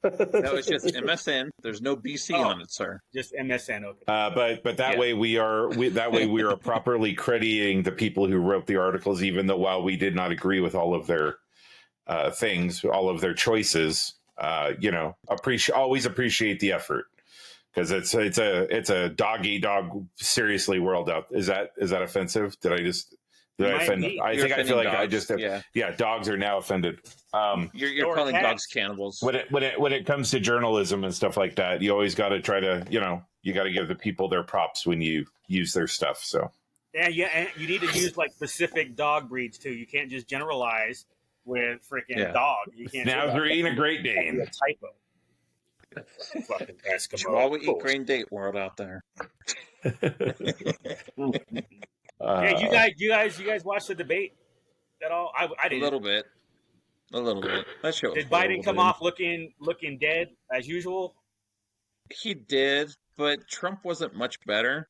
No, it's just MSN. There's no BC on it, sir. Just MSN. Okay. But that way we are properly crediting the people who wrote the articles, even though while we did not agree with all of their things, all of their choices, always appreciate the effort, because it's a dog seriously world out. Is that offensive? Did I offend? I feel like dogs. I just dogs are now offended. You're calling dogs cannibals. When it comes to journalism and stuff like that, you always got to try to, you got to give the people their props when you use their stuff. So and you need to use like specific dog breeds too. You can't just generalize with freaking dog. You can't. Now they're eating a Great Dane. A typo. Fucking Eskimo. Chihuahua eat grain date world out there. Yeah, you guys watch the debate at all? I did. A little bit. That show. Did Biden come off looking dead as usual? He did, but Trump wasn't much better.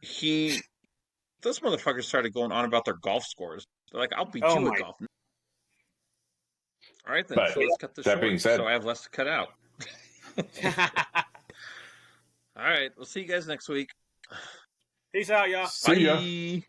Those motherfuckers started going on about their golf scores. They're like, "I'll beat you at golf." All right, then. But so let's cut this short, being said, so I have less to cut out. All right, we'll see you guys next week. Peace out, y'all. See ya. Bye.